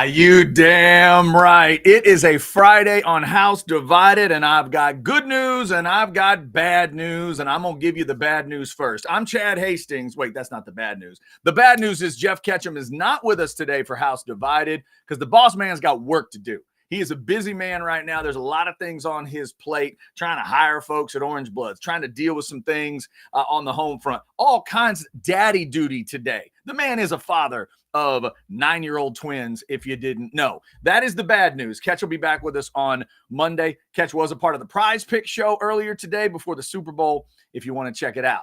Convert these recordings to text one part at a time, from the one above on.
You damn right. It is a Friday on House Divided, and I've got good news and I've got bad news, and I'm going to give you the bad news first. I'm Chad Hastings. Wait, that's not the bad news. The bad news is Jeff Ketchum is not with us today for House Divided because the boss man's got work to do. He is a busy man right now. There's a lot of things on his plate, trying to hire folks at Orange Bloods, trying to deal with some things on the home front. All kinds of daddy duty today. The man is a father of 9-year-old twins, if you didn't know. That is the bad news. Ketch will be back with us on Monday. Ketch was a part of the Prize Pick show earlier today before the Super Bowl, if you want to check it out.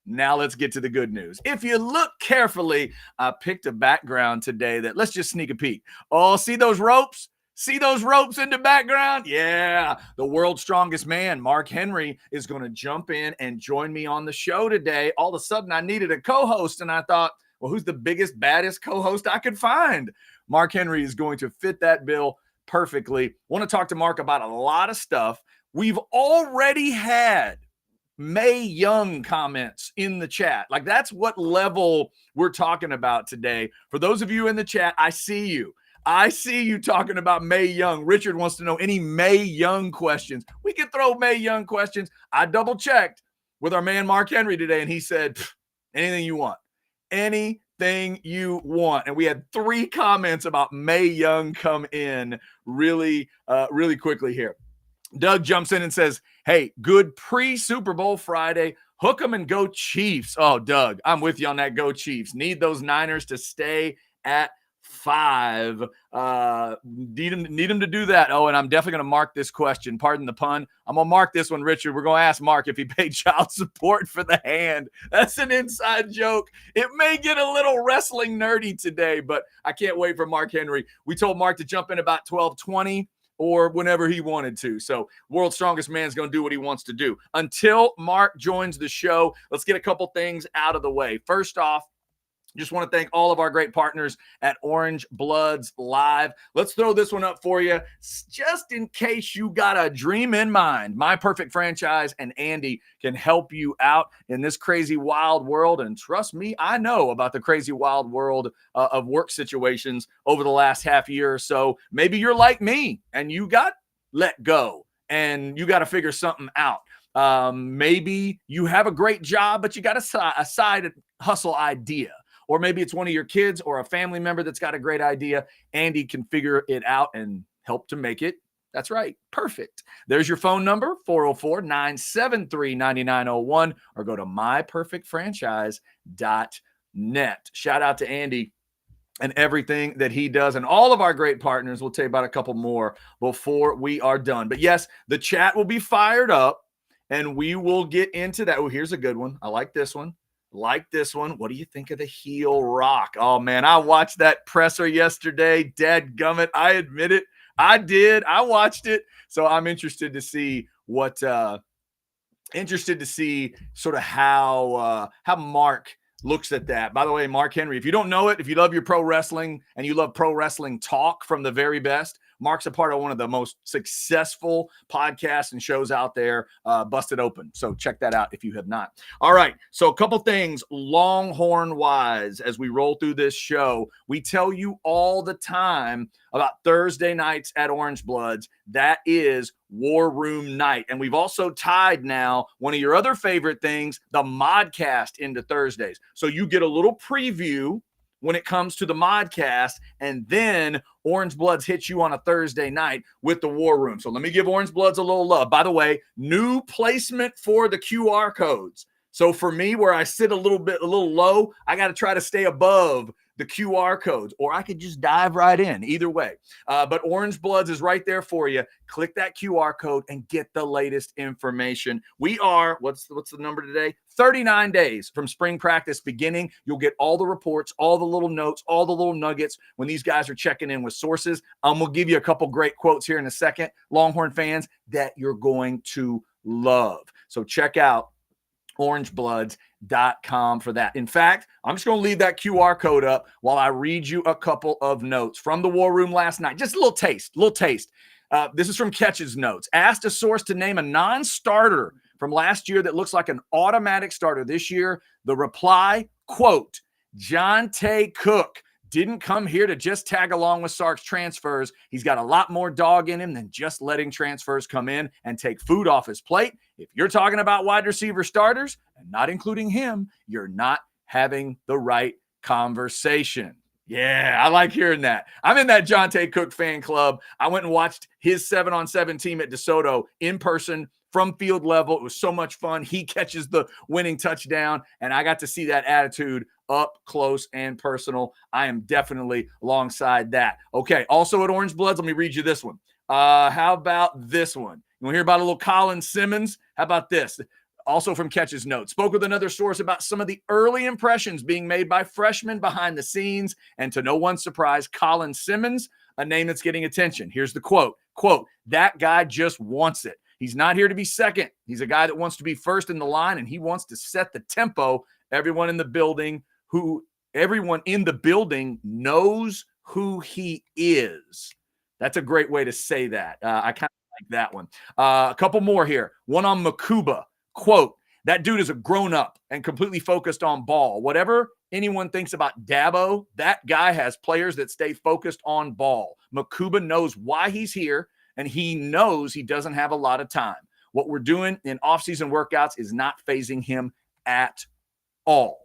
Now let's get to the good news. If you look carefully, I picked a background today that, let's just sneak a peek. Oh, see those ropes? See those ropes in the background? Yeah, the world's strongest man, Mark Henry, is going to jump in and join me on the show today. All of a sudden, I needed a co-host, and I thought, well, who's the biggest, baddest co-host I could find? Mark Henry is going to fit that bill perfectly. Want to talk to Mark about a lot of stuff. We've already had Mae Young comments in the chat. Like, that's what level we're talking about today. For those of you in the chat, I see you. I see you talking about Mae Young. Richard wants to know any Mae Young questions. We can throw Mae Young questions. I double-checked with our man Mark Henry today, and he said, anything you want. Anything you want. And we had 3 comments about Mae Young come in really quickly here. Doug jumps in and says, hey, good pre-Super Bowl Friday. Hook 'em and go Chiefs. Oh, Doug, I'm with you on that. Go Chiefs. Need those Niners to stay at 5. Need him to do that. Oh, and I'm definitely going to mark this question. Pardon the pun. I'm going to mark this one, Richard. We're going to ask Mark if he paid child support for the hand. That's an inside joke. It may get a little wrestling nerdy today, but I can't wait for Mark Henry. We told Mark to jump in about 12:20 or whenever he wanted to. So world's strongest man is going to do what he wants to do. Until Mark joins the show, let's get a couple things out of the way. First off, just want to thank all of our great partners at Orange Bloods Live. Let's throw this one up for you just in case you got a dream in mind. My Perfect Franchise and Andy can help you out in this crazy wild world. And trust me, I know about the crazy wild world of work situations over the last half year or so. Maybe you're like me and you got let go and you got to figure something out. Maybe you have a great job, but you got a side hustle idea. Or maybe it's one of your kids or a family member that's got a great idea. Andy can figure it out and help to make it. That's right. Perfect. There's your phone number, 404-973-9901, or go to myperfectfranchise.net. Shout out to Andy and everything that he does and all of our great partners. We'll tell you about a couple more before we are done. But yes, the chat will be fired up and we will get into that. Oh, here's a good one. I like this one. What do you think of the heel Rock? Oh, man, I watched that presser yesterday. Dadgummit, I admit it. I did. I watched it. So I'm interested to see sort of how Mark looks at that. By the way, Mark Henry, if you don't know it, if you love your pro wrestling and you love pro wrestling talk from the very best, Mark's a part of one of the most successful podcasts and shows out there, Busted Open. So check that out if you have not. All right. So a couple things Longhorn-wise as we roll through this show. We tell you all the time about Thursday nights at Orange Bloods. That is War Room Night. And we've also tied now one of your other favorite things, the Modcast, into Thursdays. So you get a little preview when it comes to the Modcast, and then Orange Bloods hits you on a Thursday night with the War Room. So let me give Orange Bloods a little love. By the way, new placement for the QR codes. So for me, where I sit a little low, I got to try to stay above the QR codes, or I could just dive right in. Either way. But Orange Bloods is right there for you. Click that QR code and get the latest information. We are, what's the number today? 39 days from spring practice beginning. You'll get all the reports, all the little notes, all the little nuggets when these guys are checking in with sources. We'll give you a couple great quotes here in a second, Longhorn fans, that you're going to love. So check out orangebloods.com for that. In fact, I'm just going to leave that QR code up while I read you a couple of notes from the War Room last night. Just a little taste. This is from Ketch's notes. Asked a source to name a non-starter from last year that looks like an automatic starter this year. The reply, quote, John Tay Cook. didn't come here to just tag along with Sark's transfers. He's got a lot more dog in him than just letting transfers come in and take food off his plate. If you're talking about wide receiver starters and not including him, you're not having the right conversation. Yeah, I like hearing that. I'm in that Jonte Cook fan club. I went and watched his 7-on-7 team at DeSoto in person from field level. It was so much fun. He catches the winning touchdown, and I got to see that attitude up close and personal. I am definitely alongside that. Okay, also at Orange Bloods, let me read you this one. How about this one? You want to hear about a little Colin Simmons? How about this? Also from Catch's Notes, spoke with another source about some of the early impressions being made by freshmen behind the scenes. And to no one's surprise, Colin Simmons, a name that's getting attention. Here's the quote, that guy just wants it. He's not here to be second. He's a guy that wants to be first in the line, and he wants to set the tempo. Everyone in the building knows who he is. That's a great way to say that. I kind of like that one. A couple more here. One on Makuba. Quote, that dude is a grown-up and completely focused on ball. Whatever anyone thinks about Dabo, that guy has players that stay focused on ball. Makuba knows why he's here, and he knows he doesn't have a lot of time. What we're doing in off-season workouts is not phasing him at all.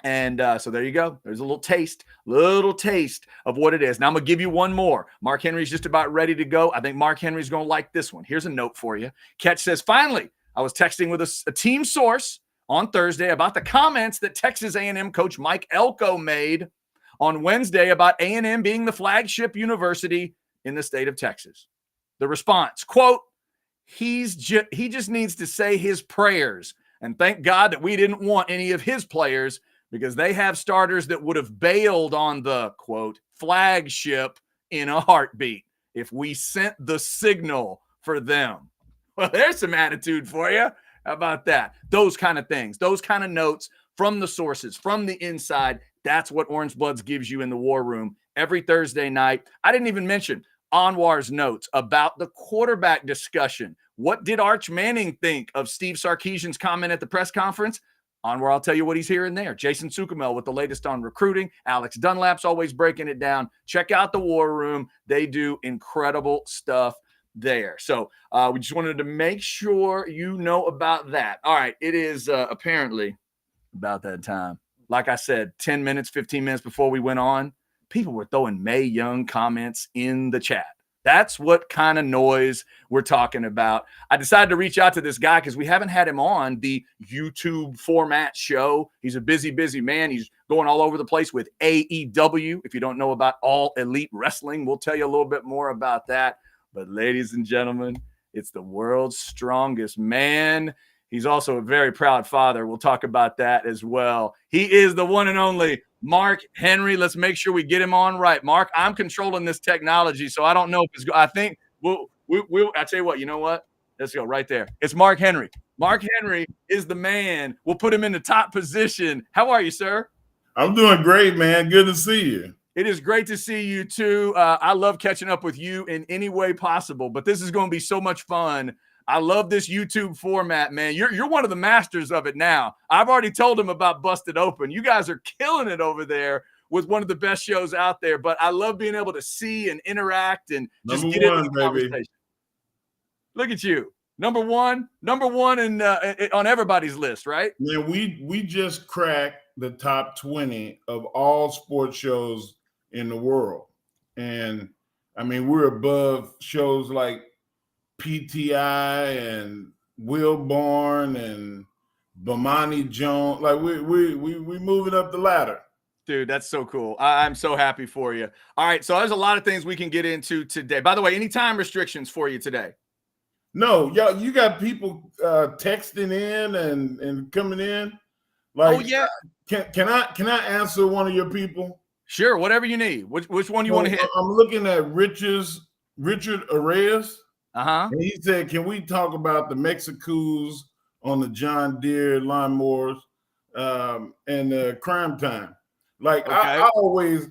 And so there you go. There's a little taste of what it is. Now I'm going to give you one more. Mark Henry's just about ready to go. I think Mark Henry's going to like this one. Here's a note for you. Catch says, finally, I was texting with a team source on Thursday about the comments that Texas A&M coach Mike Elko made on Wednesday about A&M being the flagship university in the state of Texas. The response, quote, he just needs to say his prayers and thank God that we didn't want any of his players because they have starters that would have bailed on the, quote, flagship in a heartbeat if we sent the signal for them. Well, there's some attitude for you. How about that? Those kind of things, those kind of notes from the sources, from the inside. That's what Orange Bloods gives you in the war room every Thursday night. I didn't even mention Anwar's notes about the quarterback discussion. What did Arch Manning think of Steve Sarkisian's comment at the press conference? Anwar, I'll tell you what he's hearing there. Jason Sukumel with the latest on recruiting. Alex Dunlap's always breaking it down. Check out the war room. They do incredible stuff there. So we just wanted to make sure you know about that. All right. It is apparently about that time. Like I said, 10 minutes, 15 minutes before we went on, people were throwing Mae Young comments in the chat. That's what kind of noise we're talking about. I decided to reach out to this guy because we haven't had him on the YouTube format show. He's a busy, busy man. He's going all over the place with AEW. If you don't know about All Elite Wrestling, we'll tell you a little bit more about that. But ladies and gentlemen, it's the world's strongest man. He's also a very proud father. We'll talk about that as well. He is the one and only Mark Henry. Let's make sure we get him on right. Mark, I'm controlling this technology, so I don't know if it's – I think we'll I tell you what, you know what? Let's go right there. It's Mark Henry. Mark Henry is the man. We'll put him in the top position. How are you, sir? I'm doing great, man. Good to see you. It is great to see you, too. I love catching up with you in any way possible, but this is going to be so much fun. I love this YouTube format, man. You're one of the masters of it now. I've already told him about Busted Open. You guys are killing it over there with one of the best shows out there, but I love being able to see and interact and just get into the conversation. Look at you. Number one in, on everybody's list, right? Yeah, we just cracked the top 20 of all sports shows in the world. And, I mean, we're above shows like PTI and Will Bourne and Bomani Jones. Like we moving up the ladder. Dude, that's so cool. I'm so happy for you. All right, so there's a lot of things we can get into today. By the way, any time restrictions for you today? No, you got people texting in and coming in. Like, oh yeah. Can I answer one of your people? Sure, whatever you need. Which one you want to hit? I'm looking at Richard Arreyes. And he said, can we talk about the Mexicos on the John Deere lawnmowers and crime time? Like, okay. I always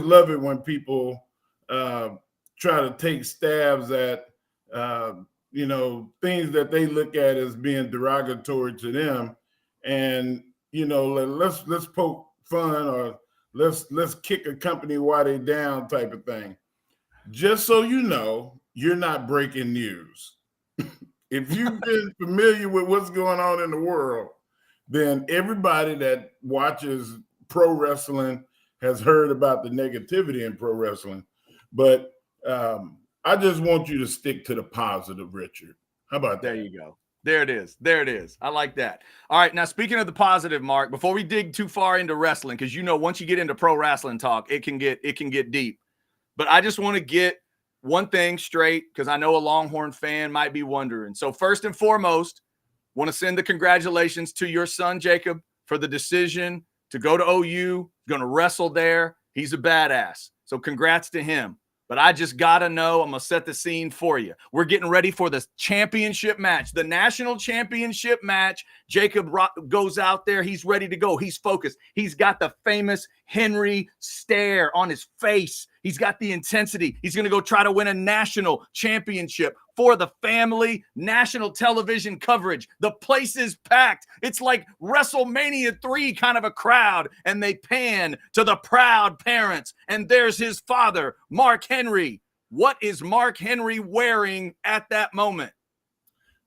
love it when people try to take stabs at things that they look at as being derogatory to them, and let's poke fun or let's kick a company while they down type of thing. Just so you know, you're not breaking news. If you've been familiar with what's going on in the world, then everybody that watches pro wrestling has heard about the negativity in pro wrestling. But I just want you to stick to the positive, Richard. How about that? There you go. There it is. There it is. I like that. All right. Now, speaking of the positive, Mark, before we dig too far into wrestling, because once you get into pro wrestling talk, it can get deep. But I just want to get one thing straight, because I know a Longhorn fan might be wondering. So first and foremost, want to send the congratulations to your son, Jacob, for the decision to go to OU, going to wrestle there. He's a badass. So congrats to him. But I just got to know, I'm going to set the scene for you. We're getting ready for the championship match, the national championship match. Jacob goes out there. He's ready to go. He's focused. He's got the famous Henry stare on his face. He's got the intensity. He's going to go try to win a national championship for the family, national television coverage. The place is packed. It's like WrestleMania 3 kind of a crowd. And they pan to the proud parents. And there's his father, Mark Henry. What is Mark Henry wearing at that moment?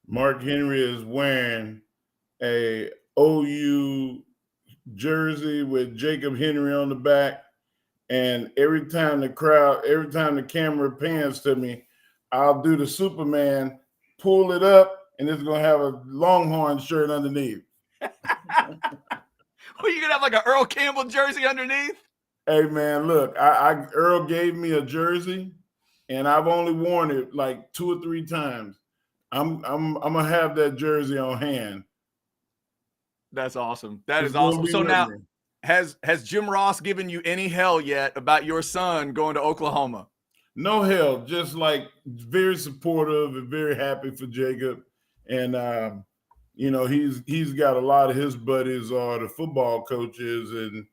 Mark Henry is wearing a OU jersey with Jacob Henry on the back. And every time the camera pans to me, I'll do the Superman, pull it up, and it's going to have a Longhorn shirt underneath. Well, you going to have like an Earl Campbell jersey underneath? Hey, man, look, Earl gave me a jersey, and I've only worn it like 2 or 3 times. I'm going to have that jersey on hand. That's awesome. That is awesome. So now, has Jim Ross given you any hell yet about your son going to Oklahoma? No hell, just like very supportive and very happy for Jacob. And, he's got a lot of his buddies are the football coaches and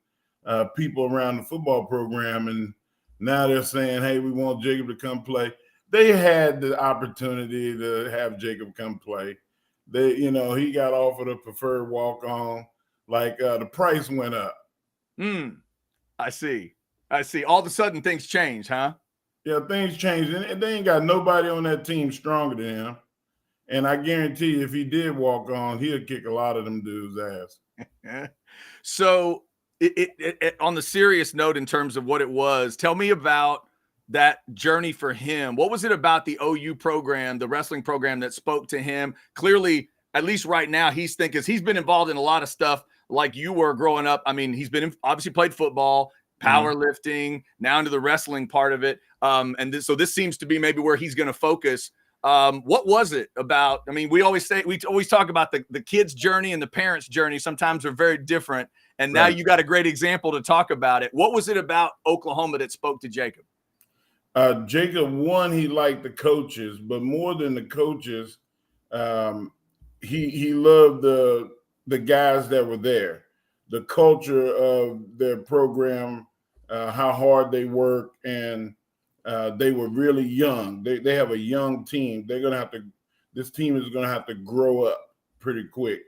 people around the football program. And now they're saying, hey, we want Jacob to come play. They had the opportunity to have Jacob come play. He got offered a preferred walk-on. Like the price went up. I see. All of a sudden things change, huh? Yeah, things changed. And they ain't got nobody on that team stronger than him. And I guarantee you, if he did walk on, he'll kick a lot of them dudes' ass. So on the serious note, in terms of what it was, tell me about that journey for him. What was it about the OU program, the wrestling program, that spoke to him? Clearly, at least right now, he's been involved in a lot of stuff like you were growing up. I mean, he's been obviously played football, powerlifting, now into the wrestling part of it. So this seems to be maybe where he's going to focus. What was it about? I mean, we always talk about the kid's journey and the parents' journey. Sometimes they're very different. And now you got a great example to talk about it. What was it about Oklahoma that spoke to Jacob? Jacob, one, he liked the coaches, but more than the coaches, he loved the guys that were there, the culture of their program, how hard they work, and they were really young. They have a young team. This team is gonna have to grow up pretty quick.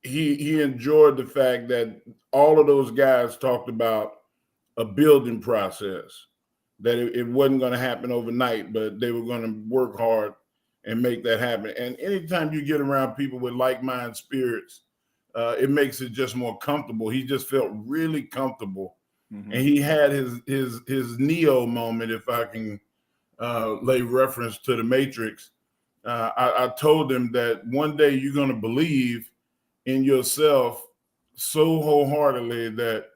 He enjoyed the fact that all of those guys talked about a building process, that it wasn't going to happen overnight, but they were going to work hard and make that happen. And anytime you get around people with like-minded spirits, it makes it just more comfortable. He just felt really comfortable. And he had his Neo moment, if I can lay reference to the Matrix. I told him that one day you're going to believe in yourself so wholeheartedly that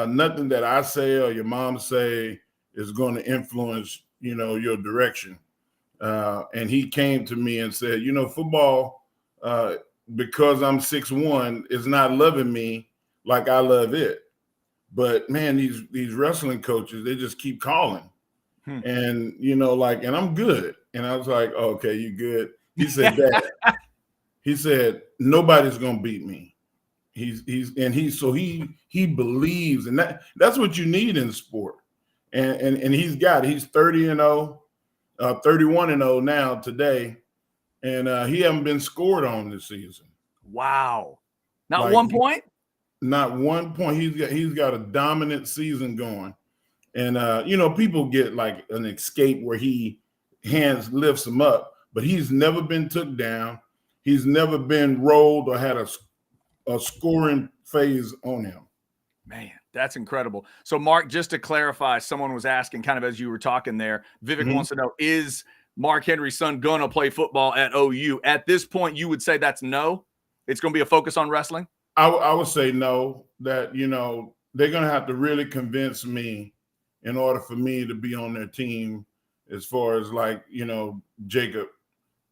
nothing that I say or your mom say is going to influence, your direction. And he came to me and said, football, because I'm 6'1", is not loving me like I love it. But man, these wrestling coaches, they just keep calling. And, and I'm good. And I was like, oh, okay, you good. He said, Dad, he said, nobody's going to beat me. He believes, and that's what you need in sport. And he's 30-0, 31-0 now today. And he hasn't been scored on this season. Wow. Not like, 1 point? Not one point. He's got a dominant season going. And people get like an escape where he lifts them up, but he's never been took down. He's never been rolled or had a scoring phase on him. Man, that's incredible. So, Mark, just to clarify, someone was asking kind of as you were talking there, Vivek wants to know, is Mark Henry's son going to play football at OU? At this point, you would say that's no? It's going to be a focus on wrestling? I would say no, that, they're going to have to really convince me in order for me to be on their team, as far as like, Jacob,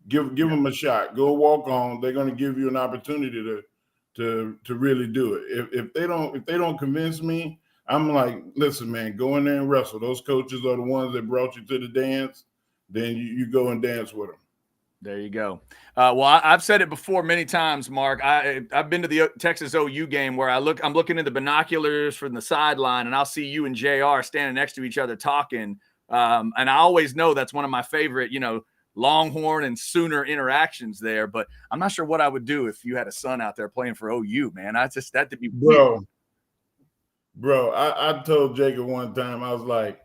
give them a shot, go walk on. They're going to give you an opportunity to really do it. If they don't convince me, I'm like, listen, man, go in there and wrestle. Those coaches are the ones that brought you to the dance. Then you go and dance with them. There you go. Well, I've said it before many times, Mark. I've been to the Texas OU game where I'm looking in the binoculars from the sideline, and I'll see you and JR standing next to each other talking. And I always know that's one of my favorite, Longhorn and Sooner interactions there. But I'm not sure what I would do if you had a son out there playing for OU, man. That'd be weird. Bro, I told Jacob one time, I was like,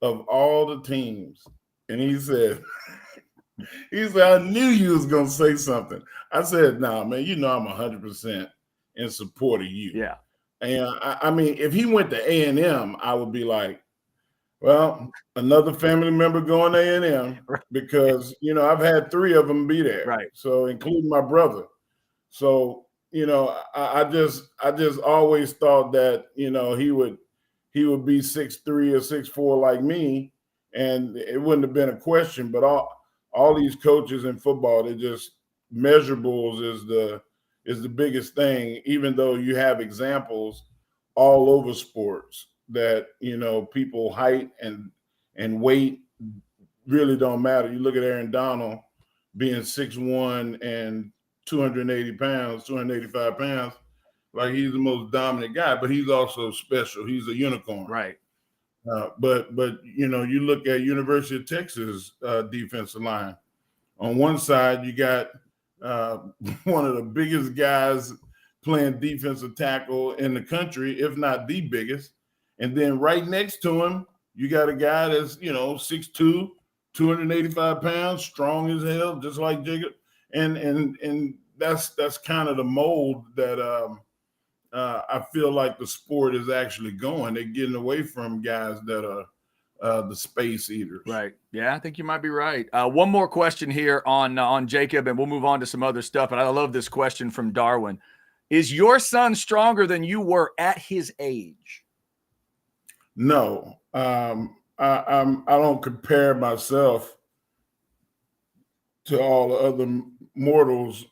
of all the teams, and he said, I knew you was going to say something. I said, nah, man, I'm 100% in support of you. Yeah. And I mean, if he went to A&M, I would be like, well, another family member going to A&M, because, I've had 3 of them be there. Right. So including my brother. So, I just always thought that, he would be 6'3" or 6'4" like me, and it wouldn't have been a question. But all these coaches in football, they just measurables is the biggest thing, even though you have examples all over sports that, people height and weight really don't matter. You look at Aaron Donald being 6'1" and 280 pounds, 285 pounds, like he's the most dominant guy, but he's also special. He's a unicorn. Right. But you look at University of Texas defensive line. On one side, you got one of the biggest guys playing defensive tackle in the country, if not the biggest. And then right next to him, you got a guy that's 6'2", 285 pounds, strong as hell, just like Jacob. And that's kind of the mold that I feel like the sport is actually going. They're getting away from guys that are the space eaters. Right. Yeah, I think you might be right. One more question here on Jacob, and we'll move on to some other stuff. But I love this question from Darwin. Is your son stronger than you were at his age? No. I don't compare myself to all the other mortals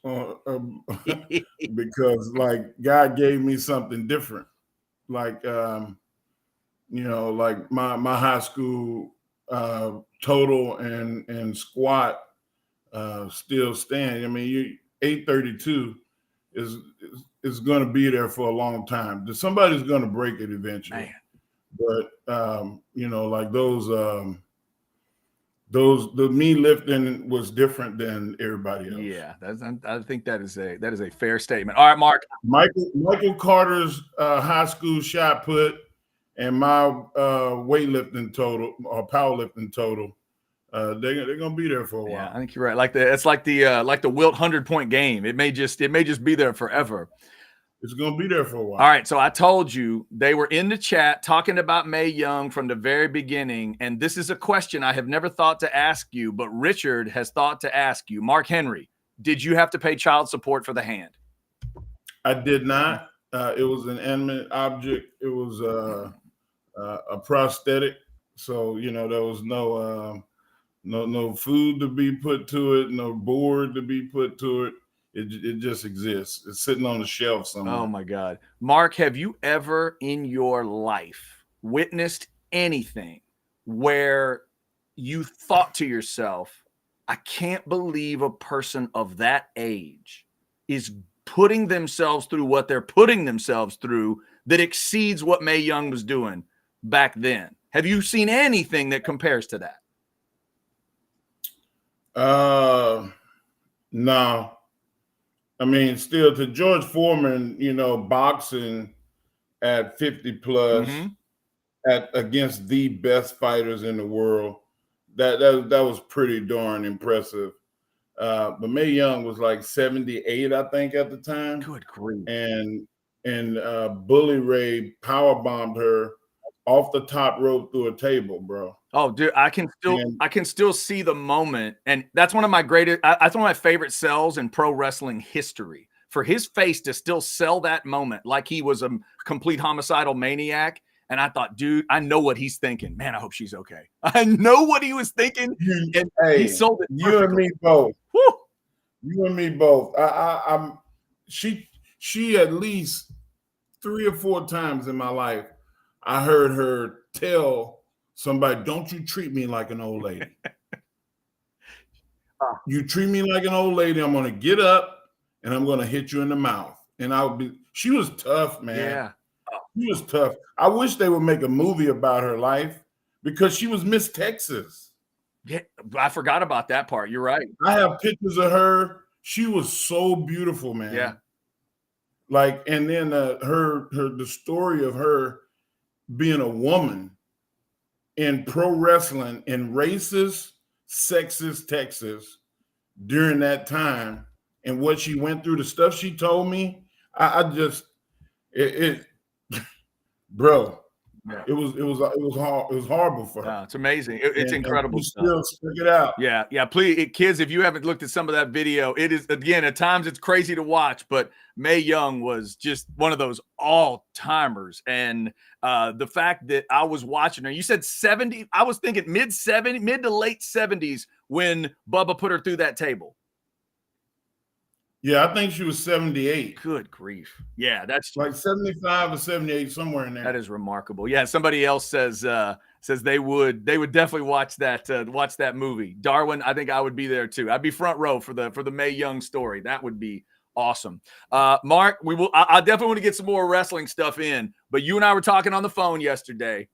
because like God gave me something different. Like like my high school total and squat still stand. I mean, 832 is going to be there for a long time. Somebody's going to break it eventually. Man. But like the me lifting was different than everybody else. Yeah, I think that is a fair statement. All right, Mark. Michael Carter's high school shot put and my weightlifting total or powerlifting total, they're gonna be there for a while. Yeah, I think you're right. It's like the Wilt 100-point game. It may just be there forever. It's going to be there for a while. All right, so I told you they were in the chat talking about Mae Young from the very beginning, and this is a question I have never thought to ask you, but Richard has thought to ask you. Mark Henry, did you have to pay child support for the hand? I did not. It was an animate object. It was a prosthetic, so there was no food to be put to it, no board to be put to it. It just exists. It's sitting on the shelf somewhere. Oh, my God. Mark, have you ever in your life witnessed anything where you thought to yourself, I can't believe a person of that age is putting themselves through what they're putting themselves through that exceeds what Mae Young was doing back then? Have you seen anything that compares to that? No. I mean, still to George Foreman, boxing at 50 plus against the best fighters in the world, that was pretty darn impressive. But Mae Young was like 78, I think, at the time. Good grief. And Bully Ray power bombed her off the top rope through a table, bro. Oh, dude, I can still see the moment, and that's one of my greatest. That's one of my favorite sells in pro wrestling history. For his face to still sell that moment like he was a complete homicidal maniac, and I thought, dude, I know what he's thinking. Man, I hope she's okay. I know what he was thinking, and he sold it. You and me both. Woo! You and me both. She at least 3 or 4 times in my life, I heard her tell somebody, "Don't you treat me like an old lady. You treat me like an old lady, I'm gonna get up and I'm gonna hit you in the mouth." And she was tough, man. Yeah. She was tough. I wish they would make a movie about her life because she was Miss Texas. Yeah, I forgot about that part. You're right. I have pictures of her. She was so beautiful, man. Yeah. Like, and then the story of her being a woman in pro wrestling in racist, sexist Texas during that time, and what she went through, the stuff she told me, bro. Yeah. It was horrible for her. It's amazing. It's incredible stuff. Still stick it out. Yeah. Please, kids, if you haven't looked at some of that video, it is, again, at times it's crazy to watch, but Mae Young was just one of those all-timers. And the fact that I was watching her, you said 70, I was thinking mid to late 70s when Bubba put her through that table. Yeah, I think she was 78. Good grief. Yeah, that's like 75 or 78, somewhere in there. That is remarkable. Yeah, somebody else says they would definitely watch that movie. Darwin, I think I would be there too. I'd be front row for the Mae Young story. That would be awesome. Mark, I definitely want to get some more wrestling stuff in, but you and I were talking on the phone yesterday,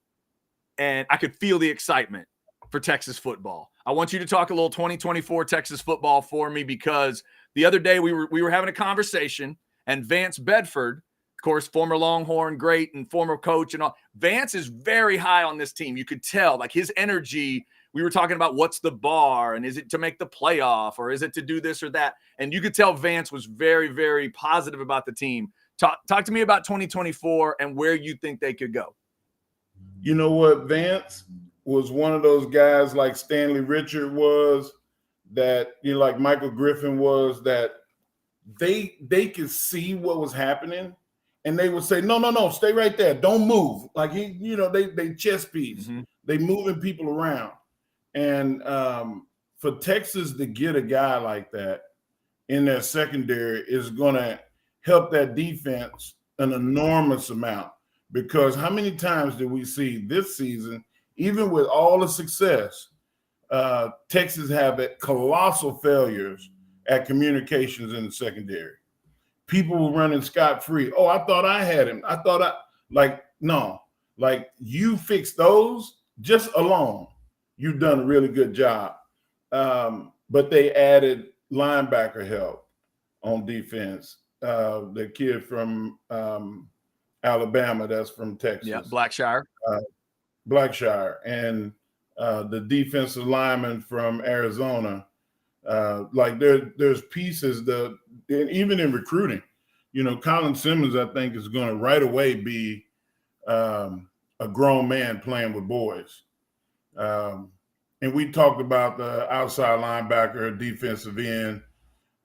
and I could feel the excitement for Texas football. I want you to talk a little 2024 Texas football for me, because the other day we were having a conversation, and Vance Bedford, of course, former Longhorn great and former coach and all, Vance is very high on this team. You could tell, like, his energy. We were talking about what's the bar, and is it to make the playoff, or is it to do this or that? And you could tell Vance was very, very positive about the team. Talk to me about 2024 and where you think they could go. You know what? Vance was one of those guys like Stanley Richard was, that, like Michael Griffin was, that they could see what was happening, and they would say, no, stay right there, don't move. Like, they chess piece, they moving people around. And for Texas to get a guy like that in their secondary is going to help that defense an enormous amount, because how many times did we see this season, even with all the success, Texas have colossal failures at communications in the secondary. People were running scot-free. Oh, I thought I had him. No, you fix those just alone, you've done a really good job. But they added linebacker help on defense. The kid from Alabama, that's from Texas. Yeah, Blackshire. Blackshire. And the defensive lineman from Arizona. There's pieces that, even in recruiting, Colin Simmons, I think, is going to right away be a grown man playing with boys. And we talked about the outside linebacker, defensive end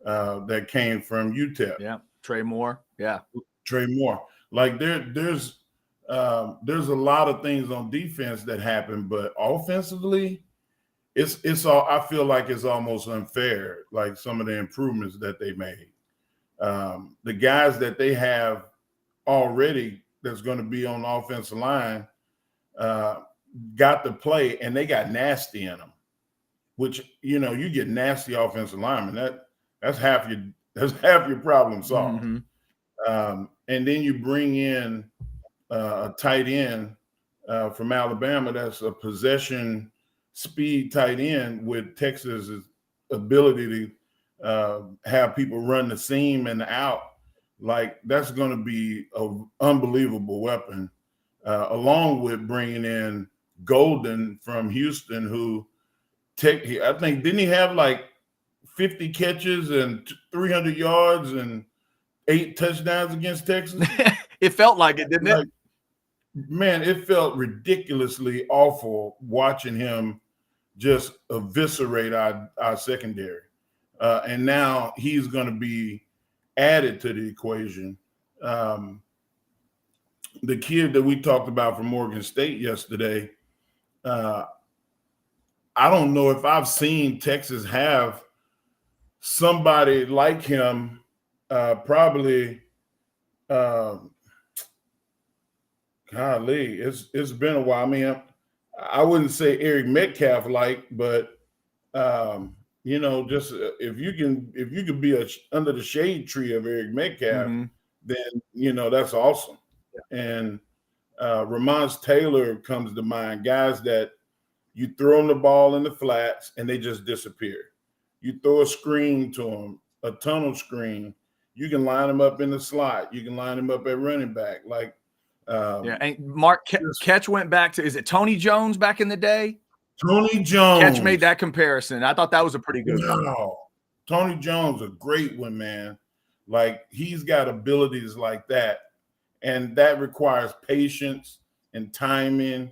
that came from UTEP. Yeah, Trey Moore. Yeah, Trey Moore. Like, there's a lot of things on defense that happen, but offensively, it's all, I feel like it's almost unfair, like some of the improvements that they made. The guys that they have already that's going to be on the offensive line got to play, and they got nasty in them, which, you get nasty offensive linemen, that's half your problem solved. And then you bring in a tight end from Alabama that's a possession speed tight end with Texas's ability have people run the seam and the out. Like, that's going to be an unbelievable weapon, along with bringing in Golden from Houston, who I think, didn't he have like 50 catches and 300 yards and 8 touchdowns against Texas? It felt like it, didn't it? Man, it felt ridiculously awful watching him just eviscerate our secondary. And now he's going to be added to the equation. The kid that we talked about from Morgan State yesterday, I don't know if I've seen Texas have somebody like him, probably. Golly, it's been a while. I mean, I wouldn't say Eric Metcalf like, but just if you can be under the shade tree of Eric Metcalf, then that's awesome. Yeah. And Ramon Taylor comes to mind, guys that you throw them the ball in the flats and they just disappear. You throw a screen to them, a tunnel screen, you can line them up in the slot. You can line them up at running back. Like, and Mark Ketch went back to, is it Tony Jones back in the day? Tony Jones. Ketch made that comparison. I thought that was a pretty good one. Tony Jones, a great one, man. Like, he's got abilities like that. And that requires patience and timing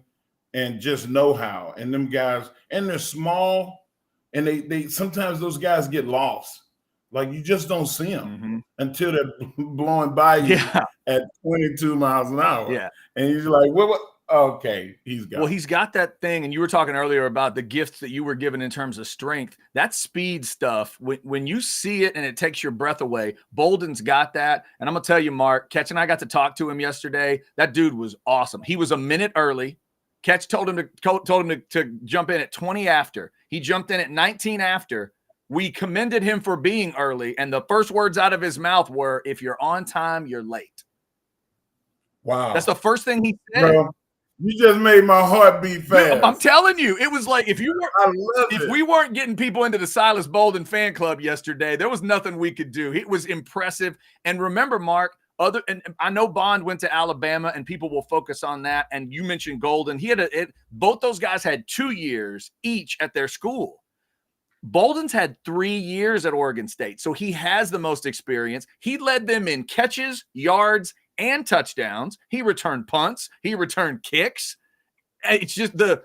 and just know-how. And them guys, and they're small, and they sometimes those guys get lost. Like, you just don't see them until they're blowing by you at 22 miles an hour. Yeah. And you're like, what? Okay, he's got that thing. And you were talking earlier about the gifts that you were given in terms of strength. That speed stuff, when you see it and it takes your breath away, Bolden's got that. And I'm going to tell you, Mark, Ketch and I got to talk to him yesterday. That dude was awesome. He was a minute early. Ketch told him to jump in at 20 after. He jumped in at 19 after. We commended him for being early, and the first words out of his mouth were, "If you're on time, you're late." Wow. That's the first thing he said. Bro, you just made my heart beat fast. Dude, I'm telling you, it was like if we weren't getting people into the Silas Bolden fan club yesterday, there was nothing we could do. It was impressive. And remember, Mark, and I know Bond went to Alabama, and people will focus on that. And you mentioned Golden. Both those guys had 2 years each at their school. Bolden's had 3 years at Oregon State, so he has the most experience. He led them in catches, yards, and touchdowns. He returned punts. He returned kicks. It's just the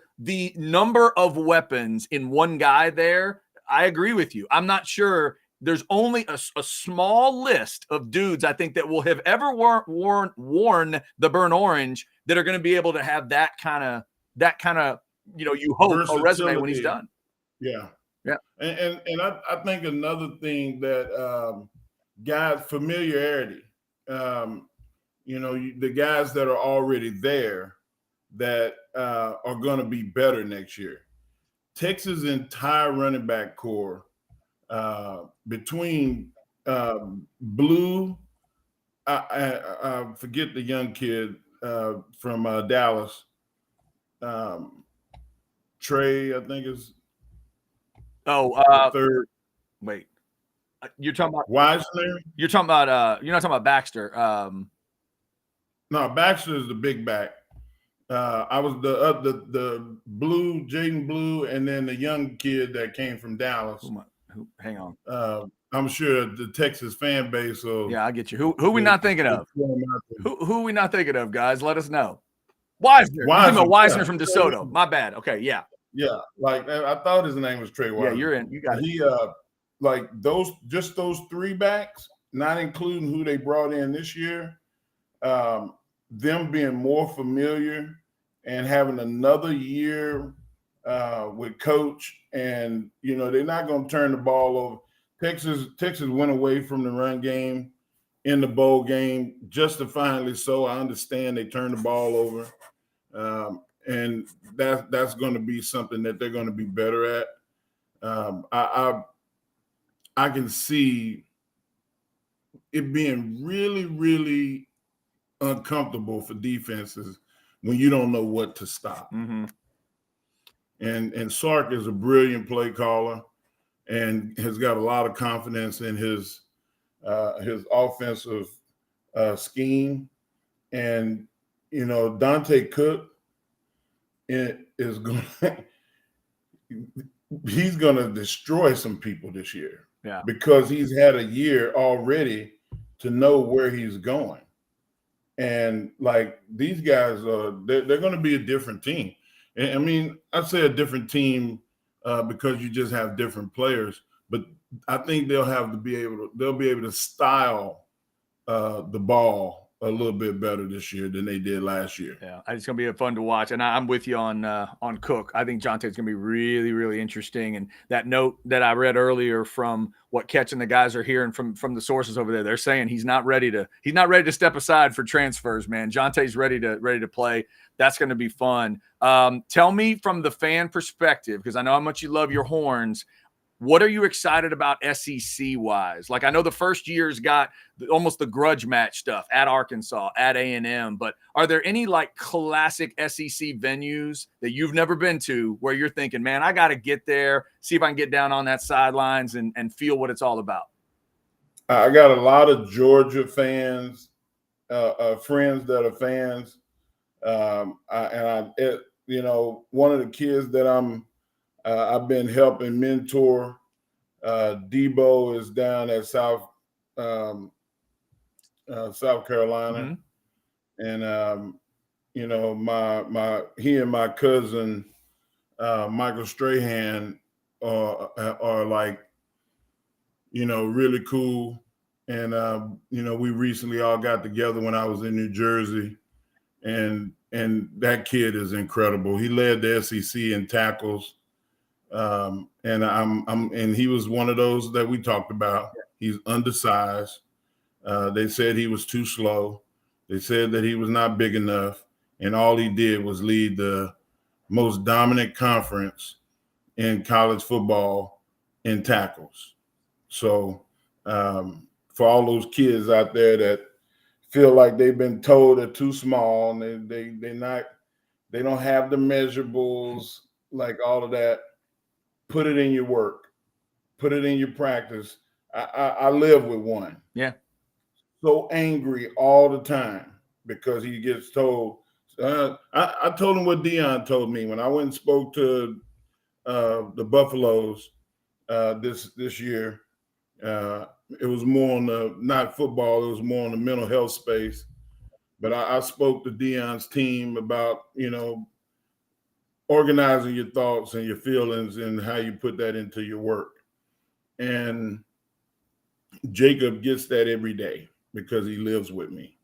number of weapons in one guy there. I agree with you. I'm not sure. There's only a small list of dudes I think that will have ever worn the burnt orange that are going to be able to have that kind of you hope a resume when he's done. Yeah. Yeah. And I think another thing that guys, familiarity, the guys that are already there that are going to be better next year. Texas' entire running back core, between Blue, I forget the young kid from Dallas, Trey, I think is. Third. Wait, you're talking about Wisner? You're talking about you're not talking about Baxter. No, Baxter is the big back. I was the Blue, Jaden Blue, and then the young kid that came from Dallas. Hang on. I'm sure the Texas fan base will. Yeah, I get you. Who we not thinking of? Who we not thinking of, guys? Let us know. Wisner. Wisner from DeSoto. My bad. Okay, yeah. Yeah, like I thought his name was Trey Wisner. Yeah, you're in. You got it. He like those 3 backs, not including who they brought in this year, them being more familiar and having another year with coach, and they're not going to turn the ball over. Texas went away from the run game in the bowl game, justifiably so. I understand they turned the ball over. And that's going to be something that they're going to be better at. I can see it being really, really uncomfortable for defenses when you don't know what to stop. And Sark is a brilliant play caller. and has got a lot of confidence in his offensive scheme. And Dante Cook is going. He's going to destroy some people this year. Yeah, because he's had a year already to know where he's going. And like these guys they're going to be a different team. And I mean, I say a different team because you just have different players, but I think they'll be able to style the ball a little bit better this year than they did last year. Yeah, it's going to be fun to watch, and I'm with you on Cook. I think Jonte's going to be really, really interesting. And that note that I read earlier from what Catch and the guys are hearing from the sources over there, they're saying he's not ready to step aside for transfers. Man, Jonte's ready to play. That's going to be fun. Tell me from the fan perspective, because I know how much you love your Horns. What are you excited about SEC-wise? Like, I know the first year's got almost the grudge match stuff at Arkansas, at A&M, but are there any, like, classic SEC venues that you've never been to where you're thinking, man, I got to get there, see if I can get down on that sidelines and feel what it's all about? I got a lot of Georgia fans, friends that are fans. One of the kids that I've been helping mentor. Debo is down at South Carolina, and he and my cousin Michael Strahan are like really cool, and we recently all got together when I was in New Jersey, and that kid is incredible. He led the SEC in tackles. And he was one of those that we talked about. He's undersized. They said he was too slow. They said that he was not big enough. And all he did was lead the most dominant conference in college football in tackles. So for all those kids out there that feel like they've been told they're too small and they don't have the measurables, like all of that, put it in your work, put it in your practice. I live with one. Yeah. So angry all the time because he gets told. I told him what Dion told me when I went and spoke to the Buffaloes this year. It was more on the, not football, it was more on the mental health space. But I spoke to Dion's team about, organizing your thoughts and your feelings and how you put that into your work. And Jacob gets that every day because he lives with me.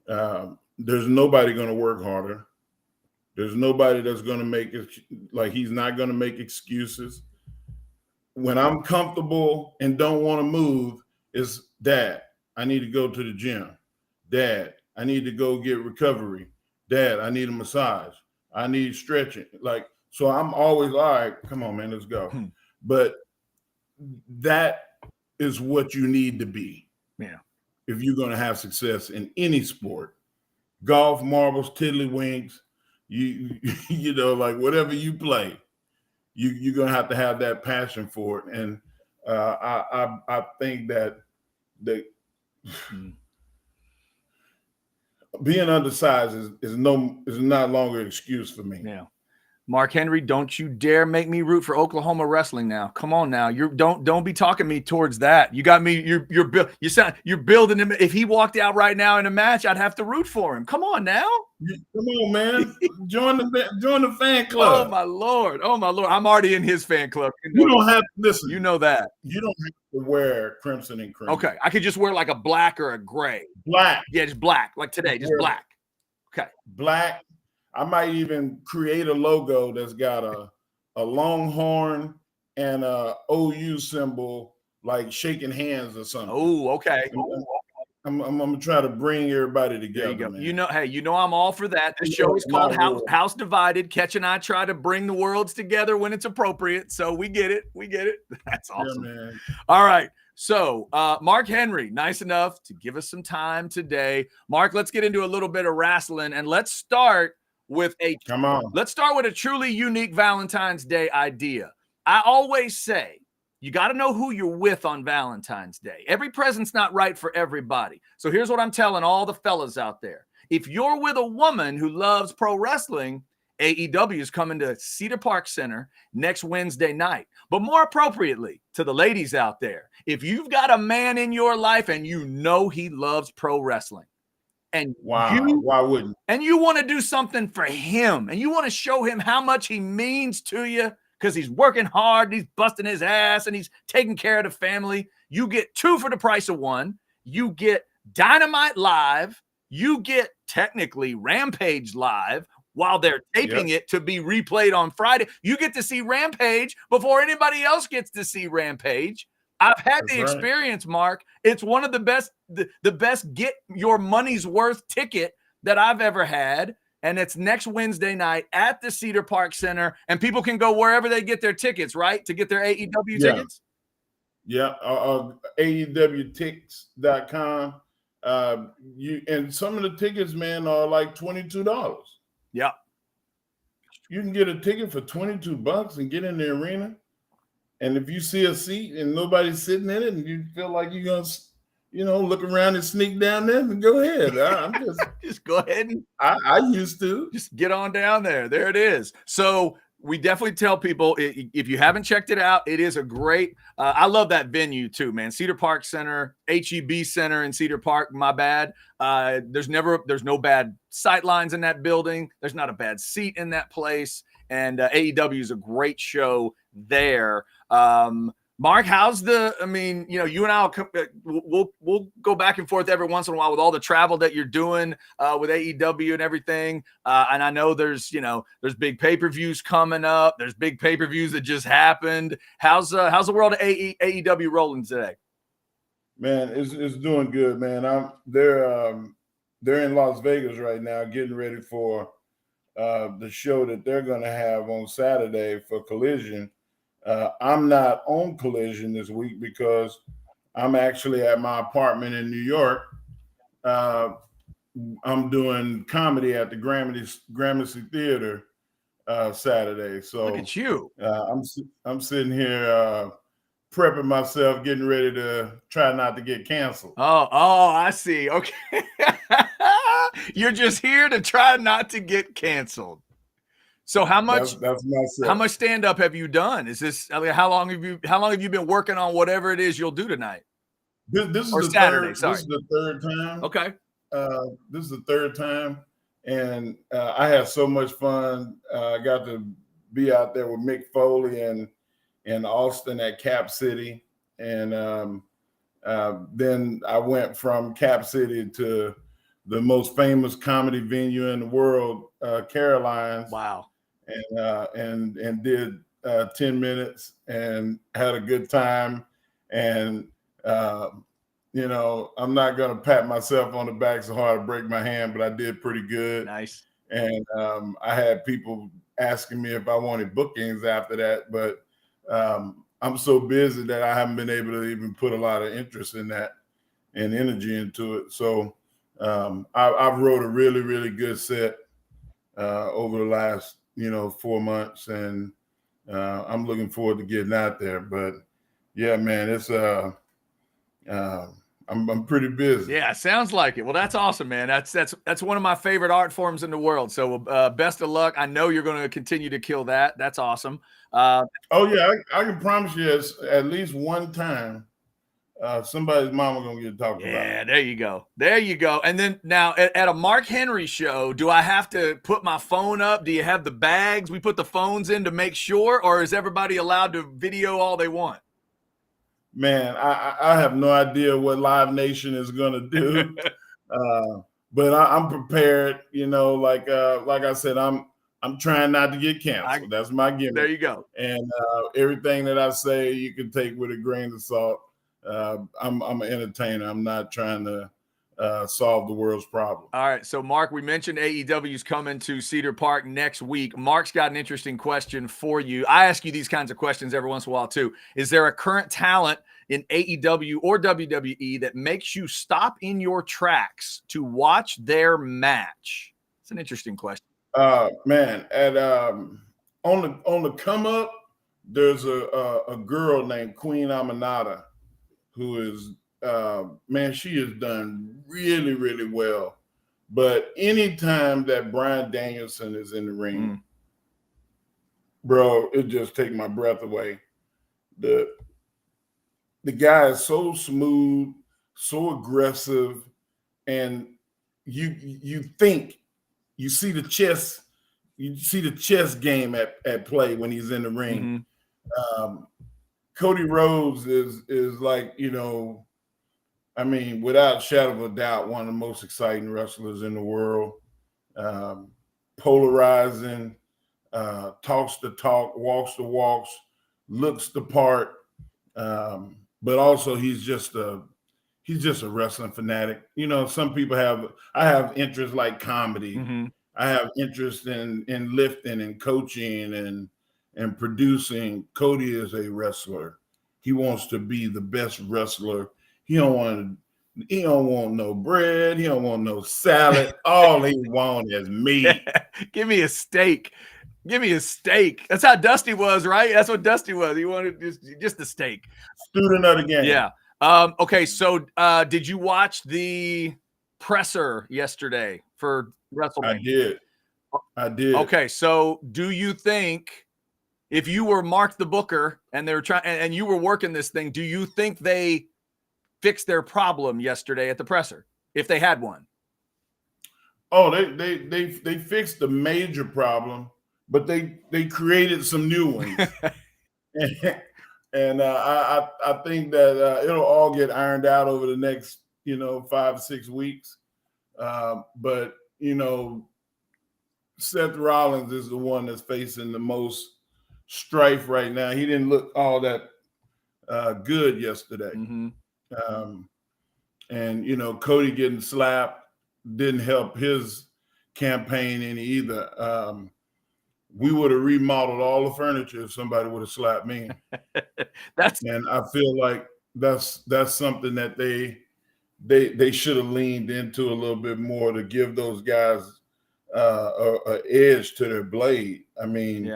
There's nobody going to work harder. There's nobody that's going to make it, like, he's not going to make excuses. When I'm comfortable and don't want to move, it's Dad, I need to go to the gym. Dad, I need to go get recovery. Dad, I need a massage. I need stretching. Like, so I'm always, all right, come on, man, let's go. But that is what you need to be. Yeah. If you're going to have success in any sport, golf, marbles, tiddlywinks, like whatever you play, you're going to have that passion for it. And I think that being undersized is not longer an excuse for me. Yeah. Mark Henry, don't you dare make me root for Oklahoma wrestling now. Come on now. Don't be talking me towards that. You got me. You're building him. If he walked out right now in a match, I'd have to root for him. Come on now. Come on, man. Join the fan club. Oh my Lord. I'm already in his fan club. You don't have to listen. You know that. You don't have to wear crimson and cream. Okay. I could just wear like a black or a gray. Black. Yeah, just black. Like today, just black. Okay. Black. I might even create a logo that's got a Longhorn and a OU symbol, like shaking hands or something. Oh, okay. I'm gonna try to bring everybody together. There you go. Man. I'm all for that. This show is called House Divided. Catch and I try to bring the worlds together when it's appropriate. So we get it. That's awesome. Yeah, man. All right. So, Mark Henry, nice enough to give us some time today. Mark, let's get into a little bit of wrestling, and let's start with a truly unique Valentine's Day idea. I always say you got to know who you're with on Valentine's Day. Every present's not right for everybody. So here's what I'm telling all the fellas out there. If you're with a woman who loves pro wrestling, AEW is coming to Cedar Park Center next Wednesday night. But more appropriately, to the ladies out there, if you've got a man in your life and you know he loves pro wrestling, and why wouldn't? And you want to do something for him, and you want to show him how much he means to you because he's working hard, he's busting his ass, and he's taking care of the family. You get 2 for the price of 1. You get Dynamite Live. You get technically Rampage Live while they're taping it to be replayed on Friday. You get to see Rampage before anybody else gets to see Rampage. I've had the experience, Mark. It's one of the best, the best get your money's worth ticket that I've ever had. And it's next Wednesday night at the Cedar Park Center. And people can go wherever they get their tickets, right? To get their AEW tickets? Yeah. AEWtix.com. And some of the tickets, man, are like $22. Yeah. You can get a ticket for $22 and get in the arena. And if you see a seat and nobody's sitting in it and you feel like you're going to, look around and sneak down there, and go ahead. I'm just go ahead. And I used to. Just get on down there. There it is. So we definitely tell people, if you haven't checked it out, it is a great, I love that venue too, man. Cedar Park Center, HEB Center in Cedar Park, my bad. There's no bad sight lines in that building. There's not a bad seat in that place. And AEW is a great show there. Mark, how's you and I'll we'll go back and forth every once in a while with all the travel that you're doing with AEW and everything. And I know there's big pay-per-views coming up. There's big pay-per-views that just happened. How's the world of AEW rolling today? Man, it's doing good, man. They're in Las Vegas right now, getting ready for the show that they're going to have on Saturday for Collision. I'm not on Collision this week because I'm actually at my apartment in New York. I'm doing comedy at the Gramercy Theater Saturday. So look at you. I'm sitting here prepping myself, getting ready to try not to get canceled. Oh, I see. Okay. You're just here to try not to get canceled. So how much stand-up have you done? Is this, how long have you been working on whatever it is you'll do tonight? This is or the Saturday, third, sorry. This is the third time. Okay. This is the third time. And I had so much fun. I got to be out there with Mick Foley and Austin at Cap City. And then I went from Cap City to the most famous comedy venue in the world, Caroline's. Wow. And did 10 minutes and had a good time. And, I'm not going to pat myself on the back so hard to break my hand, but I did pretty good. Nice. And I had people asking me if I wanted bookings after that, but I'm so busy that I haven't been able to even put a lot of interest in that and energy into it. So I've wrote a really, really good set over the last 4 months, and I'm looking forward to getting out there. But yeah, man, it's I'm pretty busy. Yeah, sounds like it. Well, that's awesome, man. That's one of my favorite art forms in the world. So best of luck. I know you're going to continue to kill that. That's awesome. Oh yeah, I can promise you at least one time somebody's mama gonna get talked about. Yeah, there you go. And then now at a Mark Henry show, do I have to put my phone up? Do you have the bags we put the phones in to make sure, or is everybody allowed to video all they want? Man, I have no idea what Live Nation is gonna do, but I'm prepared. Like I said, I'm trying not to get canceled. That's my gimmick. There you go. And everything that I say, you can take with a grain of salt. I'm an entertainer. I'm not trying to solve the world's problem. All right. So, Mark, we mentioned AEW's coming to Cedar Park next week. Mark's got an interesting question for you. I ask you these kinds of questions every once in a while, too. Is there a current talent in AEW or WWE that makes you stop in your tracks to watch their match? It's an interesting question. Man, on the come up, there's a girl named Queen Aminata who is man, she has done really, really well. But anytime that Bryan Danielson is in the ring, bro, it just takes my breath away. The guy is so smooth, so aggressive, and you think you see the chess game at play when he's in the ring. Cody Rhodes is like, I mean, without a shadow of a doubt, one of the most exciting wrestlers in the world. Polarizing, talks the talk, walks the walks, looks the part, but also he's just a wrestling fanatic. Some people I have interest like comedy. I have interest in lifting and coaching and producing. Cody is a wrestler. He wants to be the best wrestler. He don't want no bread. He don't want no salad. All he wants is meat. Give me a steak. Give me a steak. That's how Dusty was, right? That's what Dusty was. He wanted just a steak. Student of the game. Yeah. Okay. So, did you watch the presser yesterday for WrestleMania? I did. Okay. So, do you think if you were Mark the Booker and they were trying and you were working this thing, do you think they fixed their problem yesterday at the presser if they had one? Oh, they fixed the major problem, but they created some new ones. And I think that it'll all get ironed out over the next 5-6 weeks. But Seth Rollins is the one that's facing the most strife right now. He didn't look all that good yesterday. And Cody getting slapped didn't help his campaign any either. We would have remodeled all the furniture if somebody would have slapped me. And I feel like that's something that they should have leaned into a little bit more to give those guys a edge to their blade. I mean,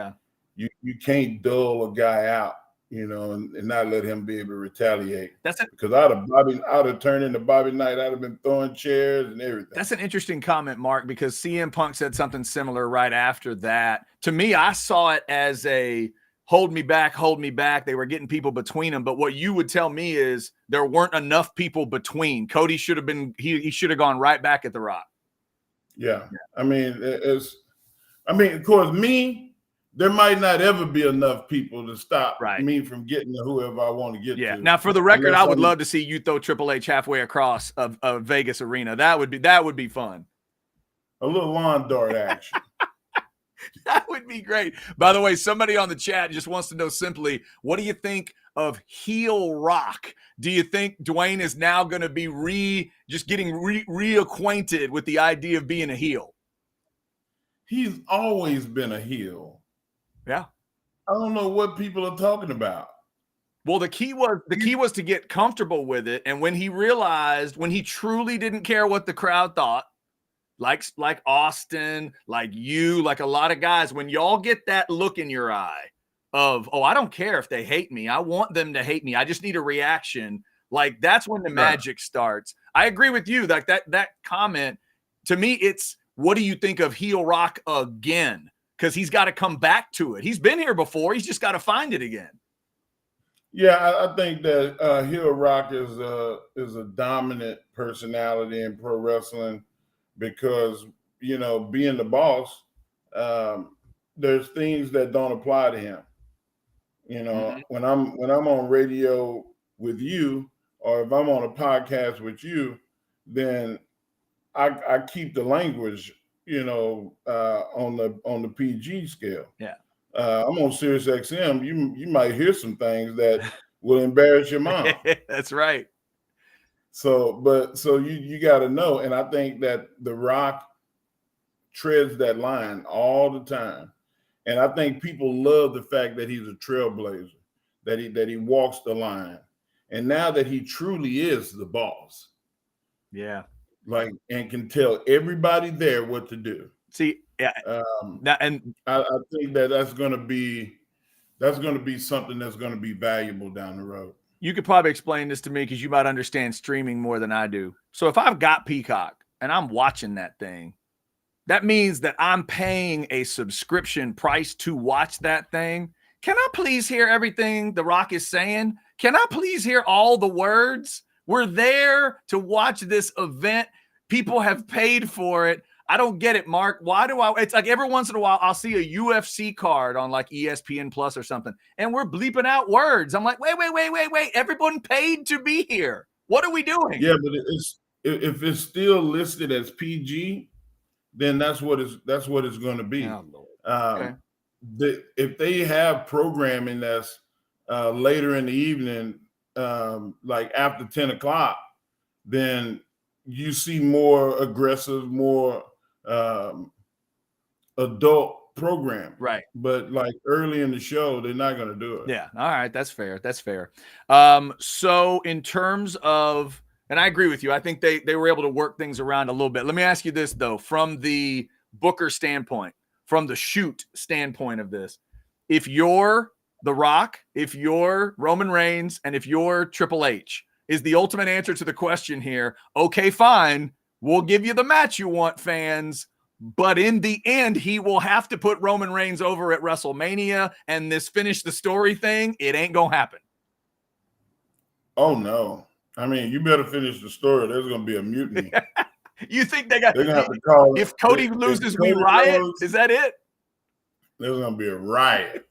you can't dull a guy out, and not let him be able to retaliate. Because I'd have turned into Bobby Knight. I'd have been throwing chairs and everything. That's an interesting comment, Mark, because CM Punk said something similar right after that. To me, I saw it as a hold me back. They were getting people between them. But what you would tell me is there weren't enough people between. Cody should have been, he should have gone right back at The Rock. Yeah. I mean, of course, there might not ever be enough people to stop me from getting to whoever I want to get to. Now, for the record, I would love to see you throw Triple H halfway across a Vegas arena. That would be fun. A little lawn dart action. That would be great. By the way, somebody on the chat just wants to know simply, what do you think of heel Rock? Do you think Dwayne is now going to be just getting reacquainted with the idea of being a heel? He's always been a heel. Yeah. I don't know what people are talking about. Well, the key was to get comfortable with it. And when he realized, when he truly didn't care what the crowd thought, like Austin, like you, like a lot of guys, when y'all get that look in your eye of, oh, I don't care if they hate me. I want them to hate me. I just need a reaction. Like, that's when the magic starts. I agree with you. Like that comment, to me, it's, what do you think of heel Rock again? Because he's got to come back to it. He's been here before. He's just got to find it again. Yeah, I think that heel Rock is a dominant personality in pro wrestling because, being the boss, there's things that don't apply to him. When I'm on radio with you, or if I'm on a podcast with you, then I keep the language, on the PG scale. Yeah. I'm on Sirius XM. You might hear some things that will embarrass your mom. That's right. So you got to know, and I think that The Rock treads that line all the time, and I think people love the fact that he's a trailblazer, that he walks the line, and now that he truly is the boss. Yeah. And can tell everybody there what to do. See, yeah. I think that's going to be that's going to be something that's going to be valuable down the road. You could probably explain this to me because you might understand streaming more than I do. So if I've got Peacock and I'm watching that thing, that means that I'm paying a subscription price to watch that thing. Can I please hear everything The Rock is saying? Can I please hear all the words? We're there to watch this event. People have paid for it. I don't get it, Mark. Why do I? It's like every once in a while, I'll see a UFC card on like ESPN Plus or something, and we're bleeping out words. I'm like, wait. Everyone paid to be here. What are we doing? Yeah, but if it's still listed as PG, then that's what it's going to be. Okay. If they have programming that's later in the evening, like after 10 o'clock, then you see more aggressive, more adult program. Right. But like early in the show, they're not going to do it. Yeah. All right. That's fair. So in terms of, and I agree with you, I think they were able to work things around a little bit. Let me ask you this, though, from the Booker standpoint, from the shoot standpoint of this, if you're The Rock, if you're Roman Reigns, and if you're Triple H, is the ultimate answer to the question here, okay, fine, we'll give you the match you want, fans, but in the end, he will have to put Roman Reigns over at WrestleMania, and this finish the story thing, it ain't gonna happen. Oh, no. I mean, you better finish the story. There's going to be a mutiny. You think they're going to have to call if Cody loses, we riot? Is that it? There's going to be a riot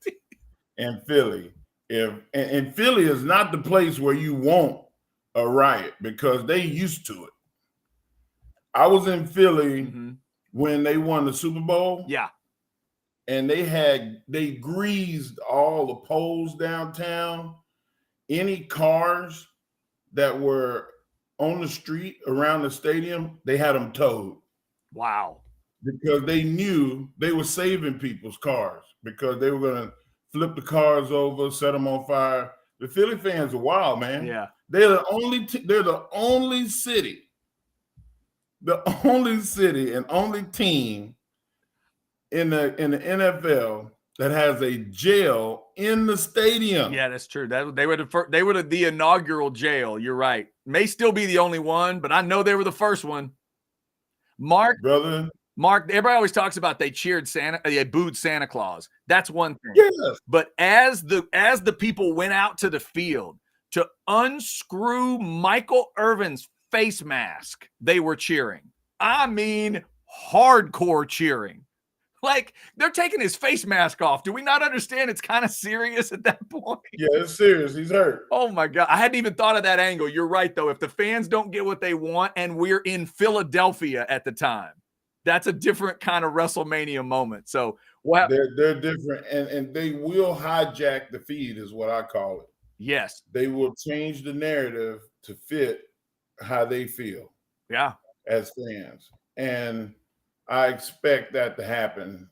in Philly. And Philly is not the place where you want a riot because they used to it. I was in Philly when they won the Super Bowl. Yeah. And they greased all the poles downtown. Any cars that were on the street around the stadium, they had them towed. Wow. Because they knew they were saving people's cars because they were going to flip the cars over, set them on fire. The Philly fans are wild, man. Yeah. They're the only city and only team in the NFL that has a jail in the stadium. Yeah, that's true. They were the inaugural jail. You're right. May still be the only one, but I know they were the first one. Mark, everybody always talks about they booed Santa Claus. That's one thing. Yes. But as the people went out to the field to unscrew Michael Irvin's face mask, they were cheering. I mean, hardcore cheering. Like, they're taking his face mask off. Do we not understand it's kind of serious at that point? Yeah, it's serious. He's hurt. Oh, my God. I hadn't even thought of that angle. You're right, though. If the fans don't get what they want, and we're in Philadelphia at the time, that's a different kind of WrestleMania moment. So they're different, and they will hijack the feed is what I call it. Yes. They will change the narrative to fit how they feel. Yeah. As fans. And I expect that to happen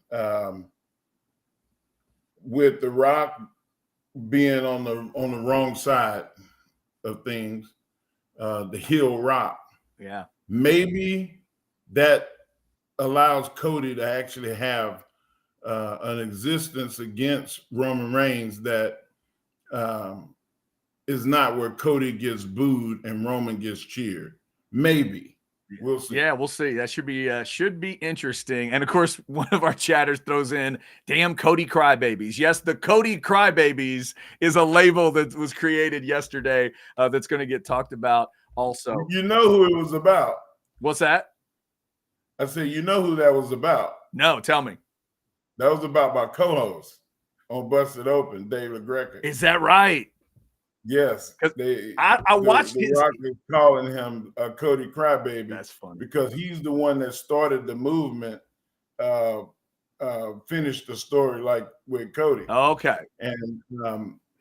with The Rock being on the wrong side of things, the heel Rock. Yeah. Maybe that allows Cody to actually have an existence against Roman Reigns that is not where Cody gets booed and Roman gets cheered. Maybe. We'll see. Yeah, we'll see. That should be interesting. And of course, one of our chatters throws in, damn Cody Crybabies. Yes, the Cody Crybabies is a label that was created yesterday that's going to get talked about also. You know who it was about. What's that? I said, you know who that was about. No, tell me. That was about my co-host on Busted Open, Dave LaGreca. Is that right? Yes, I watched the Rock is calling him a Cody Crybaby. That's funny because he's the one that started the movement. Finished the story like with Cody. Okay,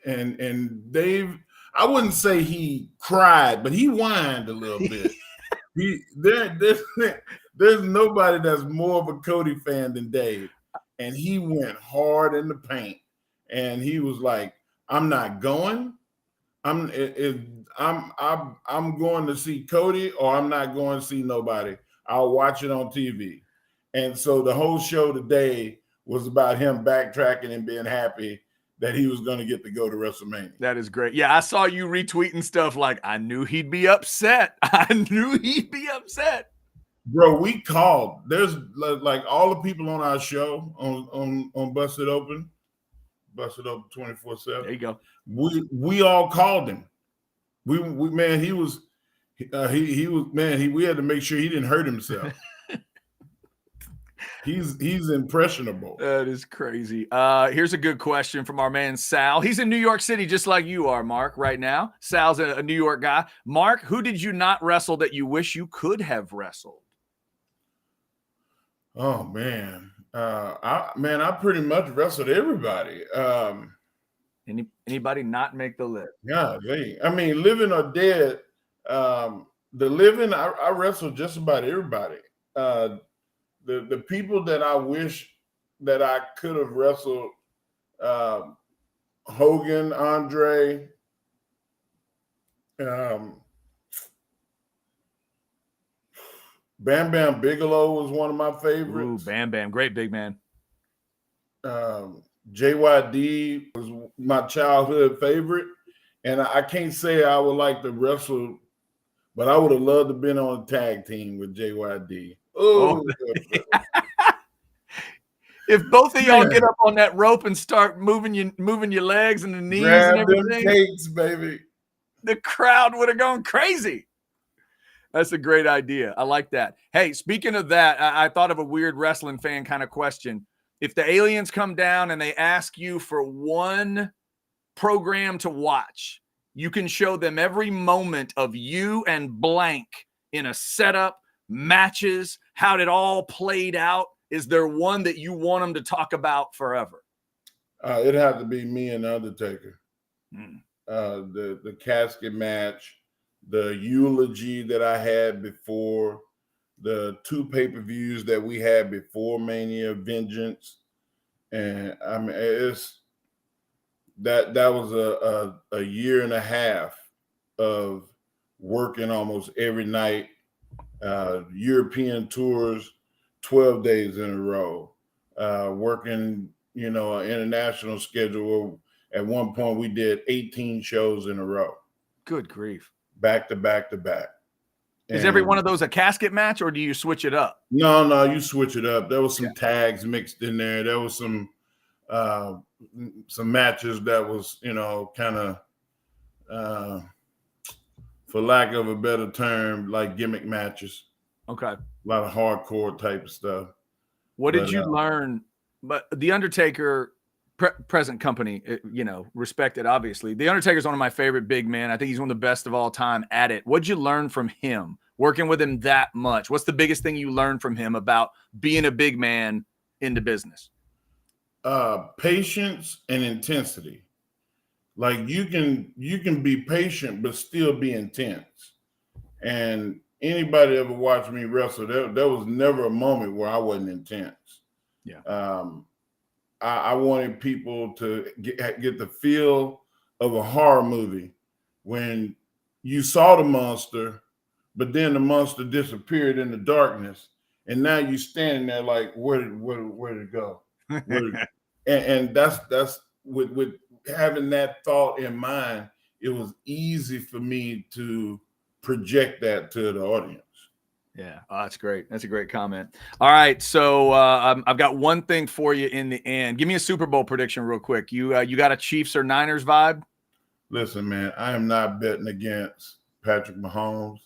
and Dave, I wouldn't say he cried, but he whined a little bit. There's nobody that's more of a Cody fan than Dave, and he went hard in the paint, and he was like, "I'm not going." I'm going to see Cody, or I'm not going to see nobody. I'll watch it on TV. And so the whole show today was about him backtracking and being happy that he was going to get to go to WrestleMania. That is great. Yeah, I saw you retweeting stuff like, I knew he'd be upset. I knew he'd be upset. Bro, we called. There's like all the people on our show on Busted Open 24/7. There you go. We all called him. We man, he was man, we had to make sure he didn't hurt himself. He's impressionable. That is crazy. Here's a good question from our man Sal. He's in New York City, just like you are, Mark, right now. Sal's a New York guy. Mark, who did you not wrestle that you wish you could have wrestled? Oh man. I pretty much wrestled everybody. Anybody not make the list? Yeah, I mean, living or dead. The living, I wrestled just about everybody. The people that I wish that I could have wrestled, Hogan, Andre, Bam Bam Bigelow was one of my favorites. Ooh, Bam Bam, great big man. JYD was my childhood favorite, and I can't say I would like to wrestle, but I would have loved to have been on a tag team with JYD. Oh. If both of y'all get up on that rope and start moving your legs and the knees and everything, them cakes, baby, the crowd would have gone crazy. That's a great idea. I like that. Hey, speaking of that, I thought of a weird wrestling fan kind of question. If the aliens come down and they ask you for one program to watch, you can show them every moment of you and blank in a setup, matches, how it all played out. Is there one that you want them to talk about forever? It'd have to be me and The Undertaker. The casket match, the eulogy that I had before, the 2 pay-per-views that we had before Mania, Vengeance, and I mean that was a year and a half of working almost every night, European tours, 12 days in a row, working, an international schedule. At one point we did 18 shows in a row. Good grief. Back to back to back. Is every one of those a casket match, or do you switch it up? No, you switch it up. There was some tags mixed in there. There was some matches that was, kind of, for lack of a better term, like gimmick matches. Okay. A lot of hardcore type of stuff. What did you learn? But The Undertaker, present company, respected, obviously. The Undertaker is one of my favorite big men. I think he's one of the best of all time at it. What'd you learn from him, working with him that much? What's the biggest thing you learned from him about being a big man in the business? Patience and intensity. Like you can be patient, but still be intense. And anybody ever watched me wrestle, there was never a moment where I wasn't intense. Yeah. I wanted people to get the feel of a horror movie when you saw the monster, but then the monster disappeared in the darkness, and now you're standing there like, where did it go? And that's with having that thought in mind, it was easy for me to project that to the audience. Yeah, that's great. That's a great comment. All right, so I've got one thing for you in the end. Give me a Super Bowl prediction real quick. You got a Chiefs or Niners vibe? Listen, man, I am not betting against Patrick Mahomes.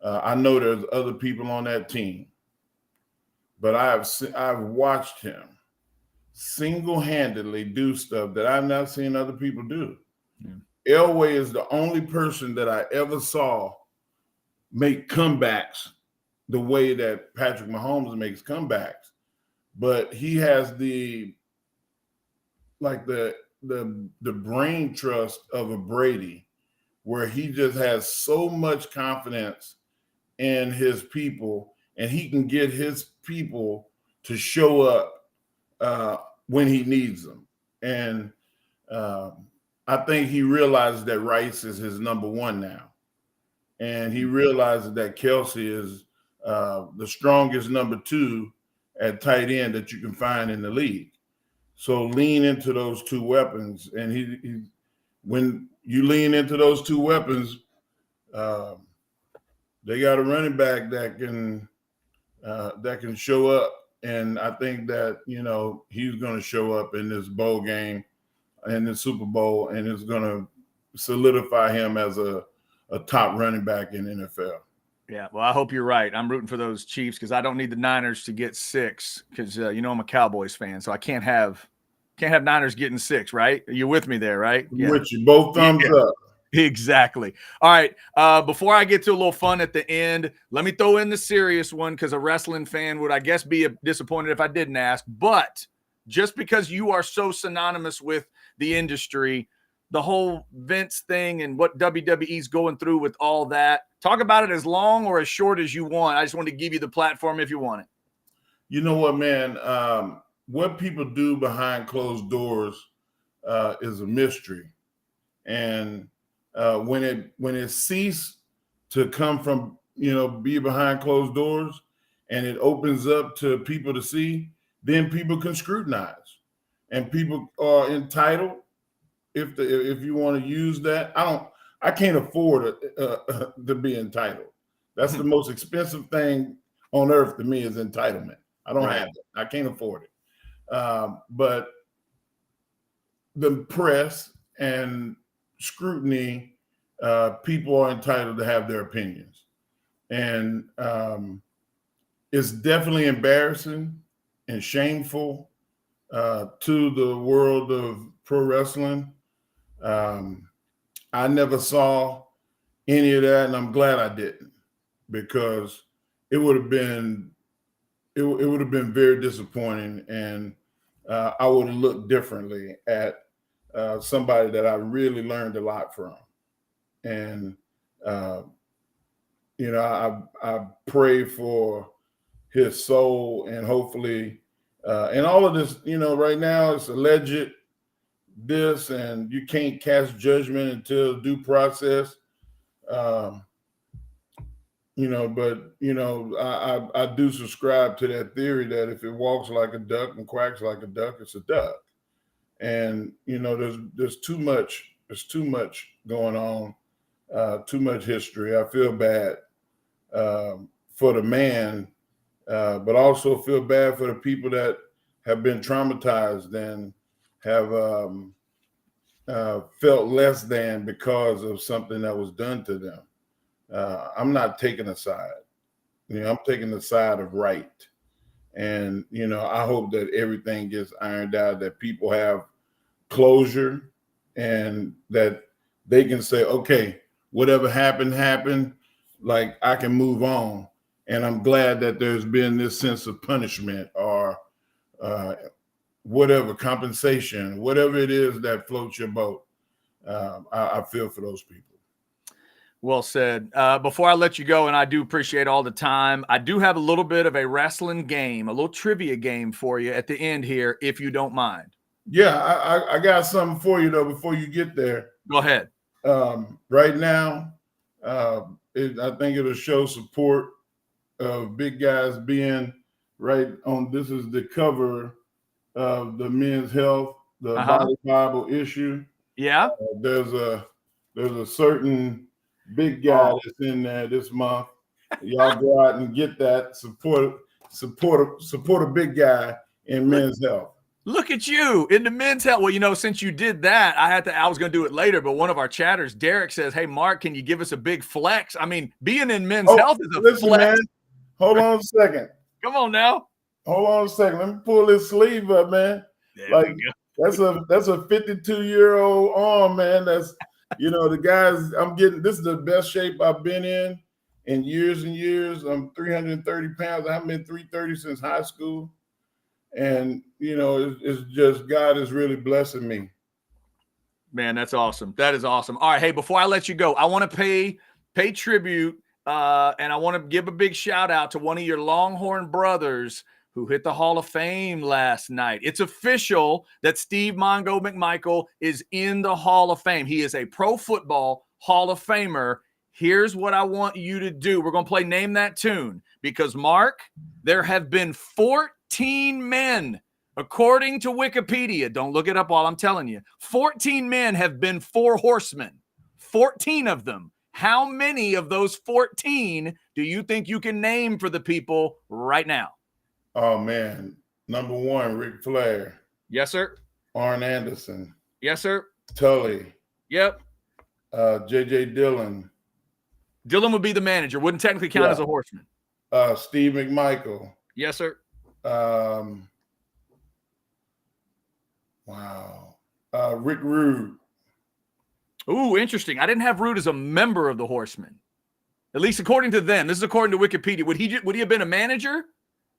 I know there's other people on that team, but I've watched him single-handedly do stuff that I've not seen other people do. Yeah. Elway is the only person that I ever saw make comebacks the way that Patrick Mahomes makes comebacks, but he has the brain trust of a Brady, where he just has so much confidence in his people, and he can get his people to show up when he needs them. And I think he realizes that Rice is his number one now, and he realizes that Kelsey is the strongest number 2 at tight end that you can find in the league. So lean into those two weapons, and he when you lean into those two weapons, they got a running back that can show up, and I think that he's going to show up in this bowl game, in the Super Bowl, and it's going to solidify him as a top running back in the NFL. Yeah, well, I hope you're right. I'm rooting for those Chiefs because I don't need the Niners to get 6 because I'm a Cowboys fan, so I can't have Niners getting 6, right? You're with me there, right? Yeah. With you, both thumbs up. Exactly. All right. Before I get to a little fun at the end, let me throw in the serious one because a wrestling fan would, I guess, be disappointed if I didn't ask. But just because you are so synonymous with the industry, the whole Vince thing and what WWE's going through with all that, talk about it as long or as short as you want. I just want to give you the platform if you want it. You know what, man? What people do behind closed doors is a mystery. And when it ceased to come from, be behind closed doors and it opens up to people to see, then people can scrutinize. And people are entitled, if you want to use that. I can't afford to be entitled. That's the most expensive thing on earth to me is entitlement. I don't have it. I can't afford it. But the press and scrutiny, people are entitled to have their opinions. And it's definitely embarrassing and shameful to the world of pro wrestling. I never saw any of that, and I'm glad I didn't, because it would have been very disappointing, and I would have looked differently at somebody that I really learned a lot from. And I pray for his soul, and hopefully, and all of this, right now it's alleged this, and you can't cast judgment until due process. But I do subscribe to that theory that if it walks like a duck and quacks like a duck, it's a duck. And there's too much going on, too much history. I feel bad for the man, but also feel bad for the people that have been traumatized and have felt less than because of something that was done to them. I'm not taking a side. I'm taking the side of right. And, I hope that everything gets ironed out, that people have closure, and that they can say, okay, whatever happened, like I can move on. And I'm glad that there's been this sense of punishment or whatever, compensation, whatever it is that floats your boat. I feel for those people. Well said. Before I let you go, and I do appreciate all the time, I do have a little bit of a wrestling game, a little trivia game for you at the end here, if you don't mind. Yeah, I got something for you, though, before you get there. Go ahead. Right now, I think it'll show support of big guys being right on. This is the cover of the Men's Health, the Body Bible issue. Yeah. There's a certain big guy that's in there this month. Y'all go out and get that. Support a big guy in Men's Health. Look at you in the Men's Health. Well, since you did that, I was going to do it later, but one of our chatters, Derek, says, "Hey, Mark, can you give us a big flex?" I mean, being in Men's Health is a flex. Man, hold on a second. Come on now. Hold on a second. Let me pull this sleeve up, man. Like that's a 52-year-old arm, man. That's the guys I'm getting. This is the best shape I've been in years and years. I'm 330 pounds. I haven't been 330 since high school. And, it's just God is really blessing me. Man, that's awesome. That is awesome. All right. Hey, before I let you go, I want to pay tribute and I want to give a big shout out to one of your Longhorn brothers who hit the Hall of Fame last night. It's official that Steve Mongo McMichael is in the Hall of Fame. He is a pro football Hall of Famer. Here's what I want you to do. We're going to play Name That Tune because, Mark, there have been 14 men According to Wikipedia, don't look it up while I'm telling you, 14 men have been 4 horsemen. 14 of them. How many of those 14 do you think you can name for the people right now? Oh, man. Number 1, Ric Flair. Yes, sir. Arn Anderson. Yes, sir. Tully. Yep. J.J. Dillon. Dillon would be the manager. Wouldn't technically count as a horseman. Steve McMichael. Yes, sir. Wow. Rick Rude. Ooh, interesting. I didn't have Rude as a member of the Horsemen. At least according to them. This is according to Wikipedia. Would he have been a manager?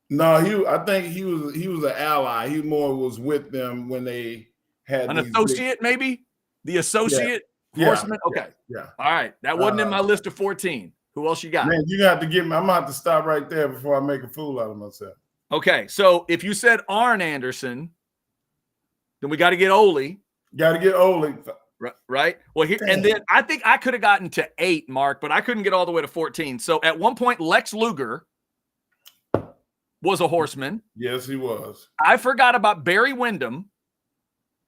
No, I think he was an ally. He more was with them when they had an associate, maybe? The associate Horseman? Okay. Yeah. All right. That wasn't in my list of 14. Who else you got? Man, you have to give me. I'm gonna have to stop right there before I make a fool out of myself. Okay. So if you said Arn Anderson, then we got to get Ole. Got to get Ole. Right. Well, here and then I think I could have gotten to 8, Mark, but I couldn't get all the way to 14. So at one point, Lex Luger was a horseman. Yes, he was. I forgot about Barry Windham.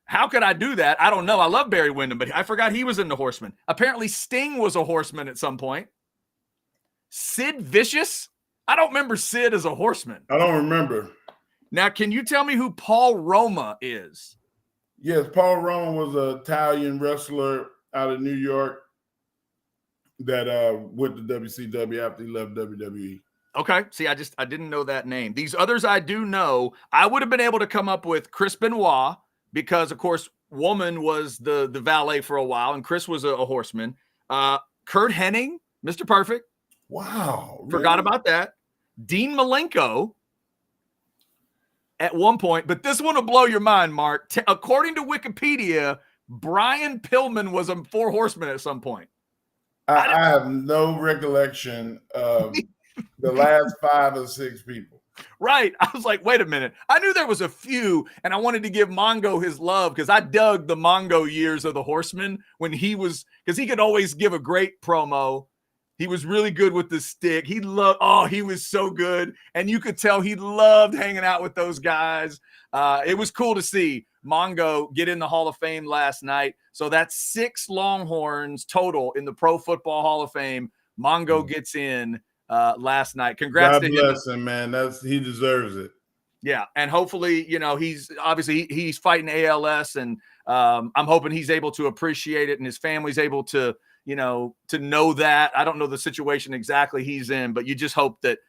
How could I do that? I don't know. I love Barry Windham, but I forgot he was in the Horseman. Apparently, Sting was a horseman at some point. Sid Vicious? I don't remember Sid as a horseman. I don't remember. Now, can you tell me who Paul Roma is? Yes, Paul Roma was an Italian wrestler out of New York that went to WCW after he left WWE. Okay. See, I didn't know that name. These others I do know. I would have been able to come up with Chris Benoit because, of course, Woman was the valet for a while, and Chris was a horseman. Kurt Hennig, Mr. Perfect. Wow. Really? Forgot about that. Dean Malenko at one point, but this one will blow your mind, Mark. According to Wikipedia, Brian Pillman was a 4 horseman at some point. I have no recollection of the last 5 or 6 people. Right. I was like, wait a minute. I knew there was a few, and I wanted to give Mongo his love because I dug the Mongo years of the Horseman when he was, because he could always give a great promo. He was really good with the stick. He was so good. And you could tell he loved hanging out with those guys. It was cool to see Mongo get in the Hall of Fame last night. So that's 6 Longhorns total in the Pro Football Hall of Fame. Mongo gets in last night. Congrats to him. God bless him, man. He deserves it. Yeah, and hopefully, he's fighting ALS, and I'm hoping he's able to appreciate it, and his family's able to know that. I don't know the situation exactly he's in, but you just hope that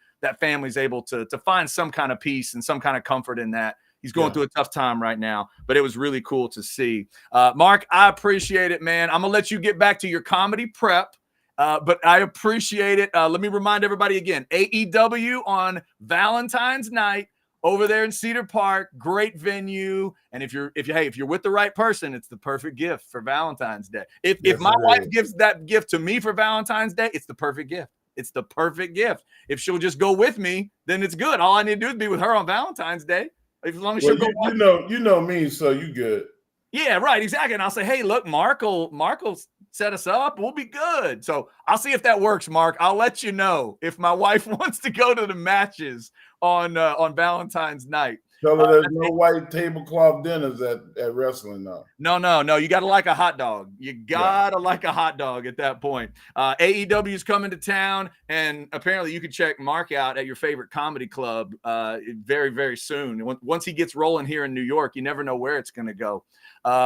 family's able to find some kind of peace and some kind of comfort in that. He's going through a tough time right now, but it was really cool to see. Mark, I appreciate it, man. I'm going to let you get back to your comedy prep, but I appreciate it. Let me remind everybody again, AEW on Valentine's night over there in Cedar Park, great venue. And if you're with the right person, it's the perfect gift for Valentine's Day. If my wife gives that gift to me for Valentine's Day, it's the perfect gift. It's the perfect gift. If she'll just go with me, then it's good. All I need to do is be with her on Valentine's Day. As long as she'll go. You know me, so you good. Yeah, right, exactly. And I'll say, hey, look, Mark will set us up. We'll be good. So I'll see if that works, Mark. I'll let you know if my wife wants to go to the matches on Valentine's night. So there's no white tablecloth dinners at wrestling now. No. You got to like a hot dog. You got to like a hot dog at that point. AEW is coming to town, and apparently you can check Mark out at your favorite comedy club very, very soon. Once he gets rolling here in New York, you never know where it's going to go.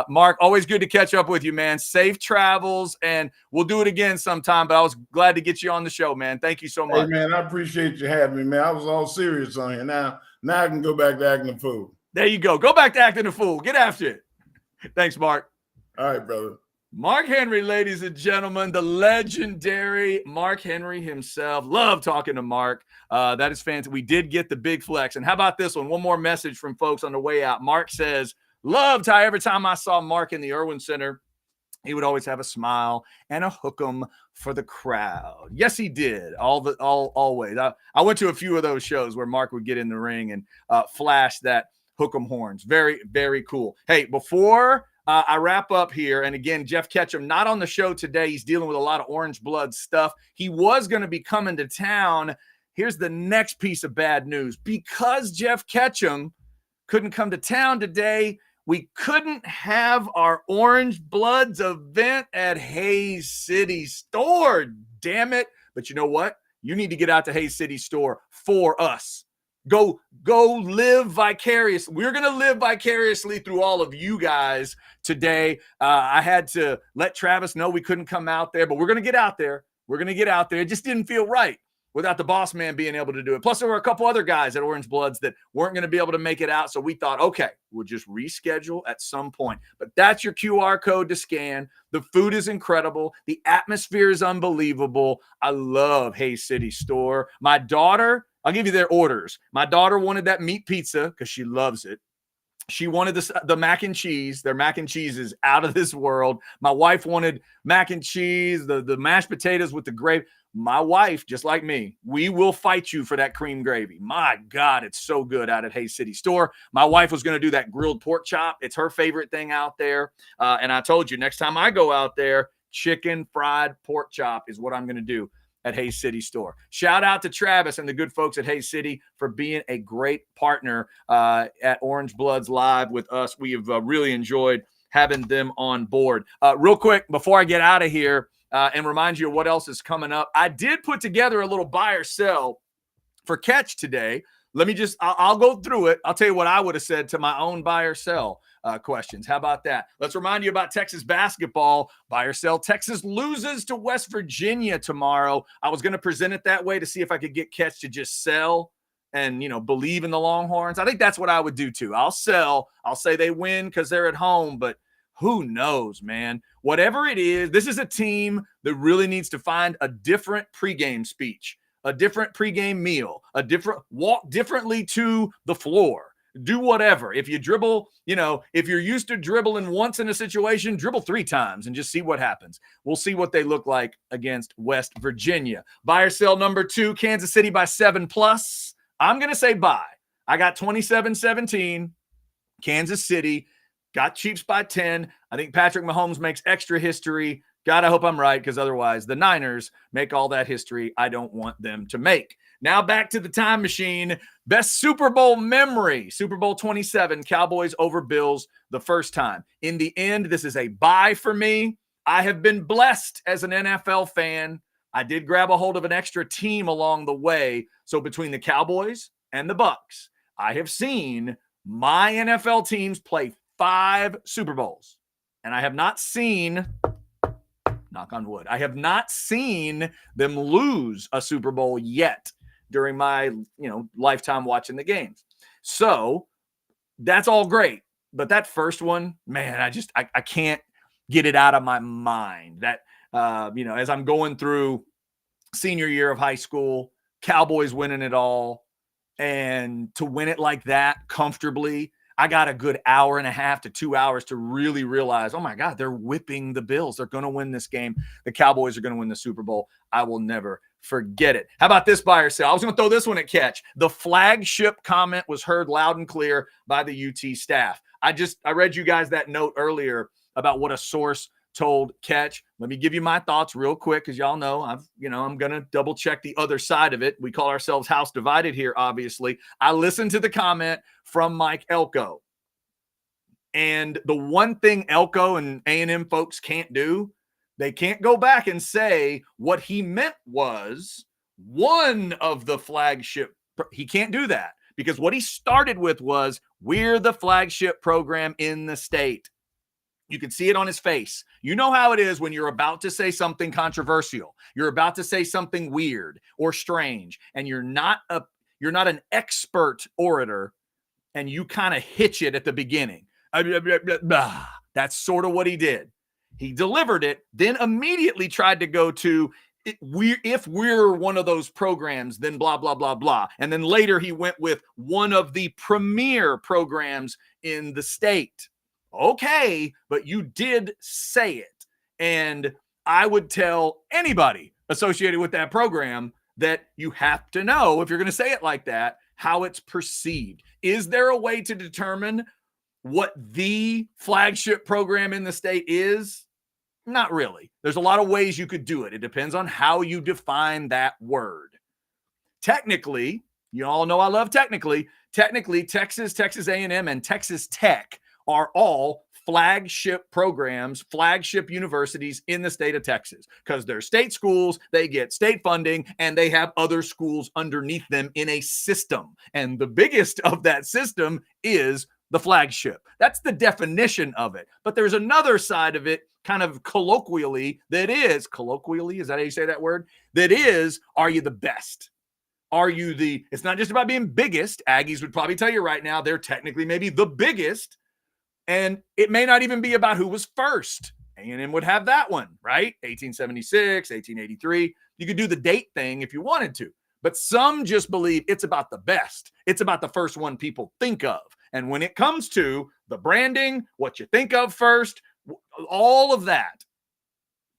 Mark, always good to catch up with you, man. Safe travels, and we'll do it again sometime, but I was glad to get you on the show, man. Thank you so much. Hey, man, I appreciate you having me, man. I was all serious on here. Now I can go back to acting a fool. There you go. Go back to acting a fool. Get after it. Thanks, Mark. All right, brother. Mark Henry, ladies and gentlemen, the legendary Mark Henry himself. Love talking to Mark. That is fantastic. We did get the big flex. And how about this one? One more message from folks on the way out. Mark says, loved how every time I saw Mark in the Irwin Center, he would always have a smile and a hook 'em for the crowd. Yes, he did. Always. I went to a few of those shows where Mark would get in the ring and flash that hook 'em horns. Very, very cool. Hey, before I wrap up here, and again, Jeff Ketchum not on the show today. He's dealing with a lot of orange blood stuff. He was going to be coming to town. Here's the next piece of bad news. Because Jeff Ketchum couldn't come to town today. We couldn't have our Orange Bloods event at Hayes City Store. Damn it. But you know what? You need to get out to Hayes City Store for us. Go live vicariously. We're going to live vicariously through all of you guys today. I had to let Travis know we couldn't come out there, but we're going to get out there. We're going to get out there. It just didn't feel right without the boss man being able to do it. Plus, there were a couple other guys at Orange Bloods that weren't going to be able to make it out. So we thought, okay, we'll just reschedule at some point. But that's your QR code to scan. The food is incredible. The atmosphere is unbelievable. I love Hayes City Store. My daughter, I'll give you their orders. My daughter wanted that meat pizza because she loves it. She wanted the mac and cheese. Their mac and cheese is out of this world. My wife wanted mac and cheese, the mashed potatoes with the gravy. My wife, just like me, we will fight you for that cream gravy. My God, it's so good out at Hayes City Store. My wife was going to do that grilled pork chop. It's her favorite thing out there. And I told you, next time I go out there, chicken fried pork chop is what I'm going to do at Hayes City Store. Shout out to Travis and the good folks at Hayes City for being a great partner at Orange Bloods Live with us. We have really enjoyed having them on board. Real quick, before I get out of here and remind you of what else is coming up, I did put together a little buy or sell for Catch today. Let me just, I'll go through it. I'll tell you what I would have said to my own buy or sell questions. How about that? Let's remind you about Texas basketball. Buy or sell. Texas loses to West Virginia tomorrow. I was going to present it that way to see if I could get Catch to just sell and, believe in the Longhorns. I think that's what I would do too. I'll sell. I'll say they win because they're at home, but who knows, man? Whatever it is, this is a team that really needs to find a different pregame speech, a different pregame meal, a different walk differently to the floor. Do whatever. If you dribble, if you're used to dribbling once in a situation, dribble 3 times and just see what happens. We'll see what they look like against West Virginia. Buy or sell number 2, Kansas City by 7+. I'm going to say buy. I got 27-17. Kansas City got Chiefs by 10. I think Patrick Mahomes makes extra history. God, I hope I'm right, because otherwise the Niners make all that history I don't want them to make. Now back to the time machine. Best Super Bowl memory. Super Bowl 27, Cowboys over Bills the first time. In the end, this is a buy for me. I have been blessed as an NFL fan. I did grab a hold of an extra team along the way. So between the Cowboys and the Bucks, I have seen my NFL teams play 5 Super Bowls. And I have not seen, knock on wood, I have not seen them lose a Super Bowl yet during my, lifetime watching the games. So that's all great. But that first one, man, I can't get it out of my mind. That, as I'm going through senior year of high school, Cowboys winning it all, and to win it like that comfortably, I got a good hour and a half to 2 hours to really realize, oh my God, they're whipping the Bills. They're going to win this game. The Cowboys are going to win the Super Bowl. I will never forget it. How about this buy or sell? I was going to throw this one at Catch. The flagship comment was heard loud and clear by the UT staff. I read you guys that note earlier about what a source told Catch. Let me give you my thoughts real quick, because y'all know I'm going to double check the other side of it. We call ourselves House Divided here, obviously. I listened to the comment from Mike Elko. And the one thing Elko and A&M folks can't do, they can't go back and say what he meant was one of the flagship. He can't do that, because what he started with was, we're the flagship program in the state. You can see it on his face. You know how it is when you're about to say something controversial. You're about to say something weird or strange, and you're not an expert orator, and you kind of hitch it at the beginning. That's sort of what he did. He delivered it, then immediately tried to go to, if we're one of those programs, then blah, blah, blah, blah. And then later he went with one of the premier programs in the state. Okay, but you did say it. And I would tell anybody associated with that program that you have to know, if you're going to say it like that, how it's perceived. Is there a way to determine what the flagship program in the state is? Not really. There's a lot of ways you could do it. It depends on how you define that word. Technically, You all know I love technically. Technically, Texas, Texas A&M, and Texas Tech are all flagship programs, flagship universities in the state of Texas because they're state schools, they get state funding, and they have other schools underneath them in a system. And the biggest of that system is the flagship. That's the definition of it. But there's another side of it, kind of colloquially, is that how you say that word? That is, are you the best? Are you it's not just about being biggest. Aggies would probably tell you right now, they're technically maybe the biggest. And it may not even be about who was first. A&M would have that one, right? 1876, 1883. You could do the date thing if you wanted to. But some just believe it's about the best. It's about the first one people think of. And when it comes to the branding, what you think of first, all of that,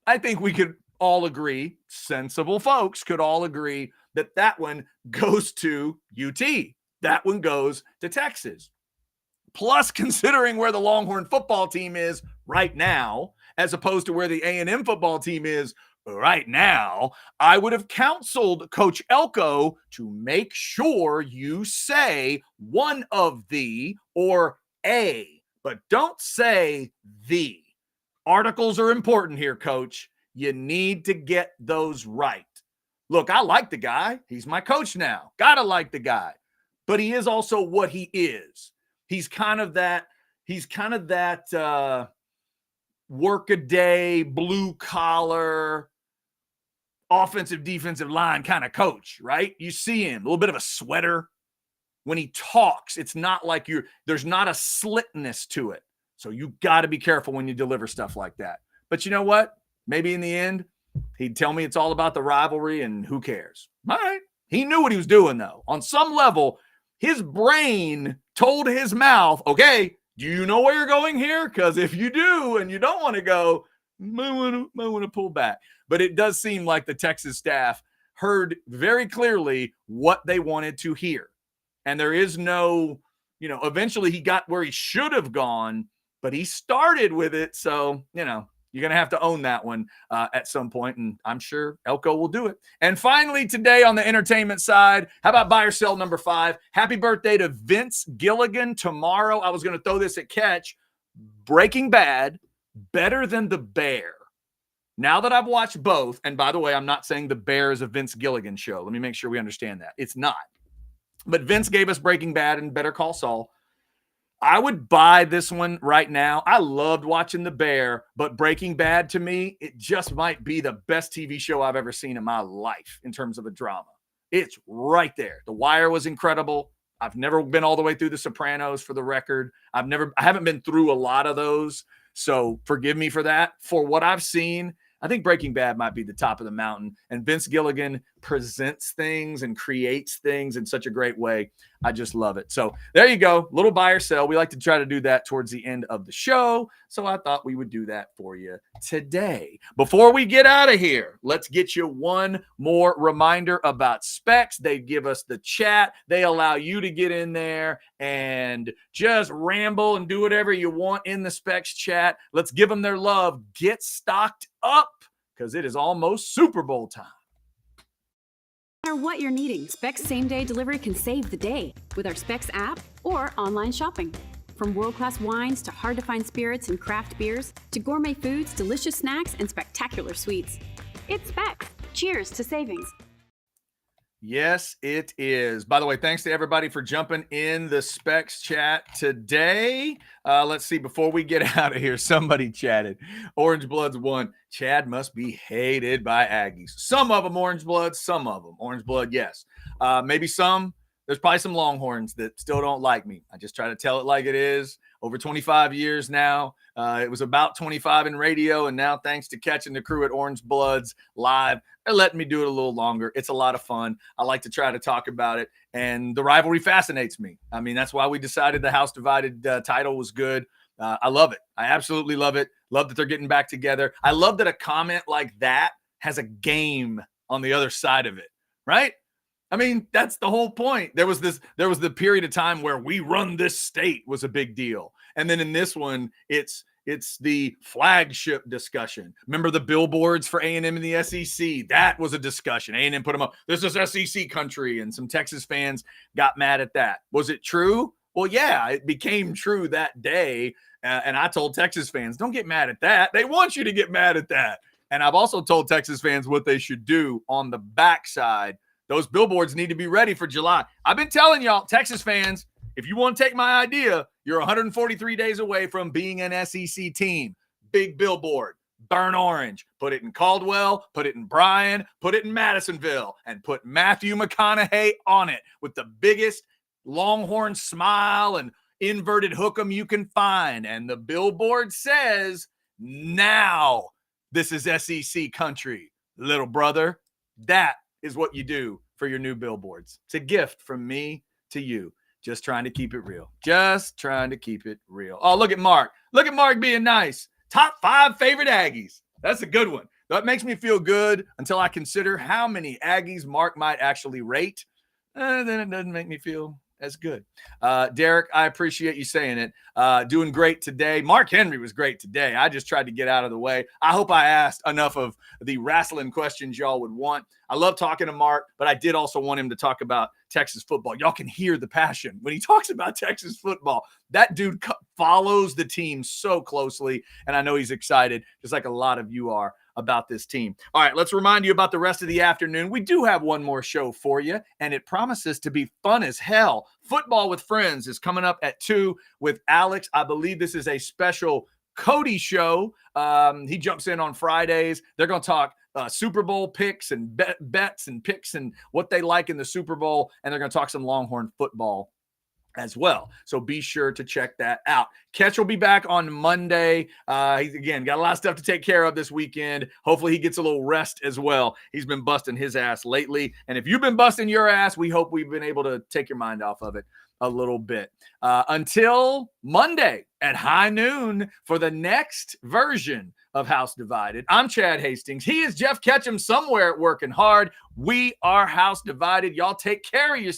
I think we could all agree, sensible folks could all agree that one goes to UT. That one goes to Texas. Plus, considering where the Longhorn football team is right now, as opposed to where the A&M football team is right now, I would have counseled Coach Elko to make sure you say one of the or a, but don't say the. Articles are important here, Coach. You need to get those right. Look, I like the guy. He's my coach now. Gotta like the guy. But he is also what he is. He's kind of that work-a-day, blue-collar, offensive, defensive line kind of coach, right? You see him, a little bit of a sweater. When he talks, it's not like there's not a slickness to it. So you got to be careful when you deliver stuff like that. But you know what? Maybe in the end, he'd tell me it's all about the rivalry and who cares. All right. He knew what he was doing, though. On some level, his brain told his mouth, okay, do you know where you're going here? Because if you do and you don't want to go, might want to pull back. But it does seem like the Texas staff heard very clearly what they wanted to hear. And there is no, eventually he got where he should have gone, but he started with it. So, you're going to have to own that one at some point, and I'm sure Elko will do it. And finally, today on the entertainment side, how about buy or sell number 5? Happy birthday to Vince Gilligan tomorrow. I was going to throw this at Catch. Breaking Bad, better than The Bear. Now that I've watched both, and by the way, I'm not saying The Bear is a Vince Gilligan show. Let me make sure we understand that. It's not. But Vince gave us Breaking Bad and Better Call Saul. I would buy this one right now. I loved watching The Bear, but Breaking Bad to me, it just might be the best TV show I've ever seen in my life in terms of a drama. It's right there. The Wire was incredible. I've never been all the way through The Sopranos, for the record. I haven't been through a lot of those, so forgive me for that. For what I've seen, I think Breaking Bad might be the top of the mountain, and Vince Gilligan presents things and creates things in such a great way. I just love it. So there you go. Little buy or sell. We like to try to do that towards the end of the show. So I thought we would do that for you today. Before we get out of here, let's get you one more reminder about Specs. They give us the chat. They allow you to get in there and just ramble and do whatever you want in the Specs chat. Let's give them their love. Get stocked up because it is almost Super Bowl time. No matter what you're needing, Specs same-day delivery can save the day with our Specs app or online shopping. From world-class wines to hard-to-find spirits and craft beers to gourmet foods, delicious snacks, and spectacular sweets. It's Specs. Cheers to savings. Yes, it is. By the way, thanks to everybody for jumping in the Specs chat today. Let's see, before we get out of here, somebody chatted. Orange Bloods won. Chad must be hated by Aggies. Some of them Orange Bloods, some of them Orange Blood, yes. Maybe some. There's probably some Longhorns that still don't like me. I just try to tell it like it is. Over 25 years now. It was about 25 in radio, and now thanks to catching the crew at Orange Bloods live, they're letting me do it a little longer. It's a lot of fun. I like to try to talk about it, and the rivalry fascinates me. I mean, that's why we decided the House Divided title was good. I love it. I absolutely love it. Love that they're getting back together. I love that a comment like that has a game on the other side of it, right? I mean, that's the whole point. There was the period of time where we run this state was a big deal. And then in this one, it's It's the flagship discussion. Remember the billboards for A&M and the SEC? That was a discussion. A&M put them up. This is SEC country, and some Texas fans got mad at that. Was it true? Well, yeah, it became true that day. And I told Texas fans, don't get mad at that. They want you to get mad at that. And I've also told Texas fans what they should do on the backside. Those billboards need to be ready for July. I've been telling y'all, Texas fans, if you want to take my idea, you're 143 days away from being an SEC team. Big billboard, burn orange. Put it in Caldwell, put it in Bryan, put it in Madisonville, and put Matthew McConaughey on it with the biggest Longhorn smile and inverted hook'em you can find. And the billboard says, now this is SEC country, little brother. That is what you do for your new billboards. It's a gift from me to you. Just trying to keep it real. Just trying to keep it real. Oh, look at Mark. Look at Mark being nice. Top 5 favorite Aggies. That's a good one. That makes me feel good until I consider how many Aggies Mark might actually rate. Then it doesn't make me feel as good. Derek, I appreciate you saying it. Doing great today. Mark Henry was great today. I just tried to get out of the way. I hope I asked enough of the wrestling questions y'all would want. I love talking to Mark, but I did also want him to talk about Texas football. Y'all can hear the passion when he talks about Texas football. That dude follows the team so closely, and I know he's excited, just like a lot of you are, about this team. All right, let's remind you about the rest of the afternoon. We do have one more show for you, and it promises to be fun as hell. Football with Friends is coming up at 2 with Alex. I believe this is a special Cody show. He jumps in on Fridays. They're going to talk Super Bowl picks and bets and picks and what they like in the Super Bowl, and they're going to talk some Longhorn football as well. So be sure to check that out. Ketch will be back on Monday. He's, again, got a lot of stuff to take care of this weekend. Hopefully he gets a little rest as well. He's been busting his ass lately. And if you've been busting your ass, we hope we've been able to take your mind off of it a little bit. Until Monday at high noon for the next version of House Divided. I'm Chad Hastings. He is Jeff Ketchum, somewhere working hard. We are House Divided. Y'all take care of yourself.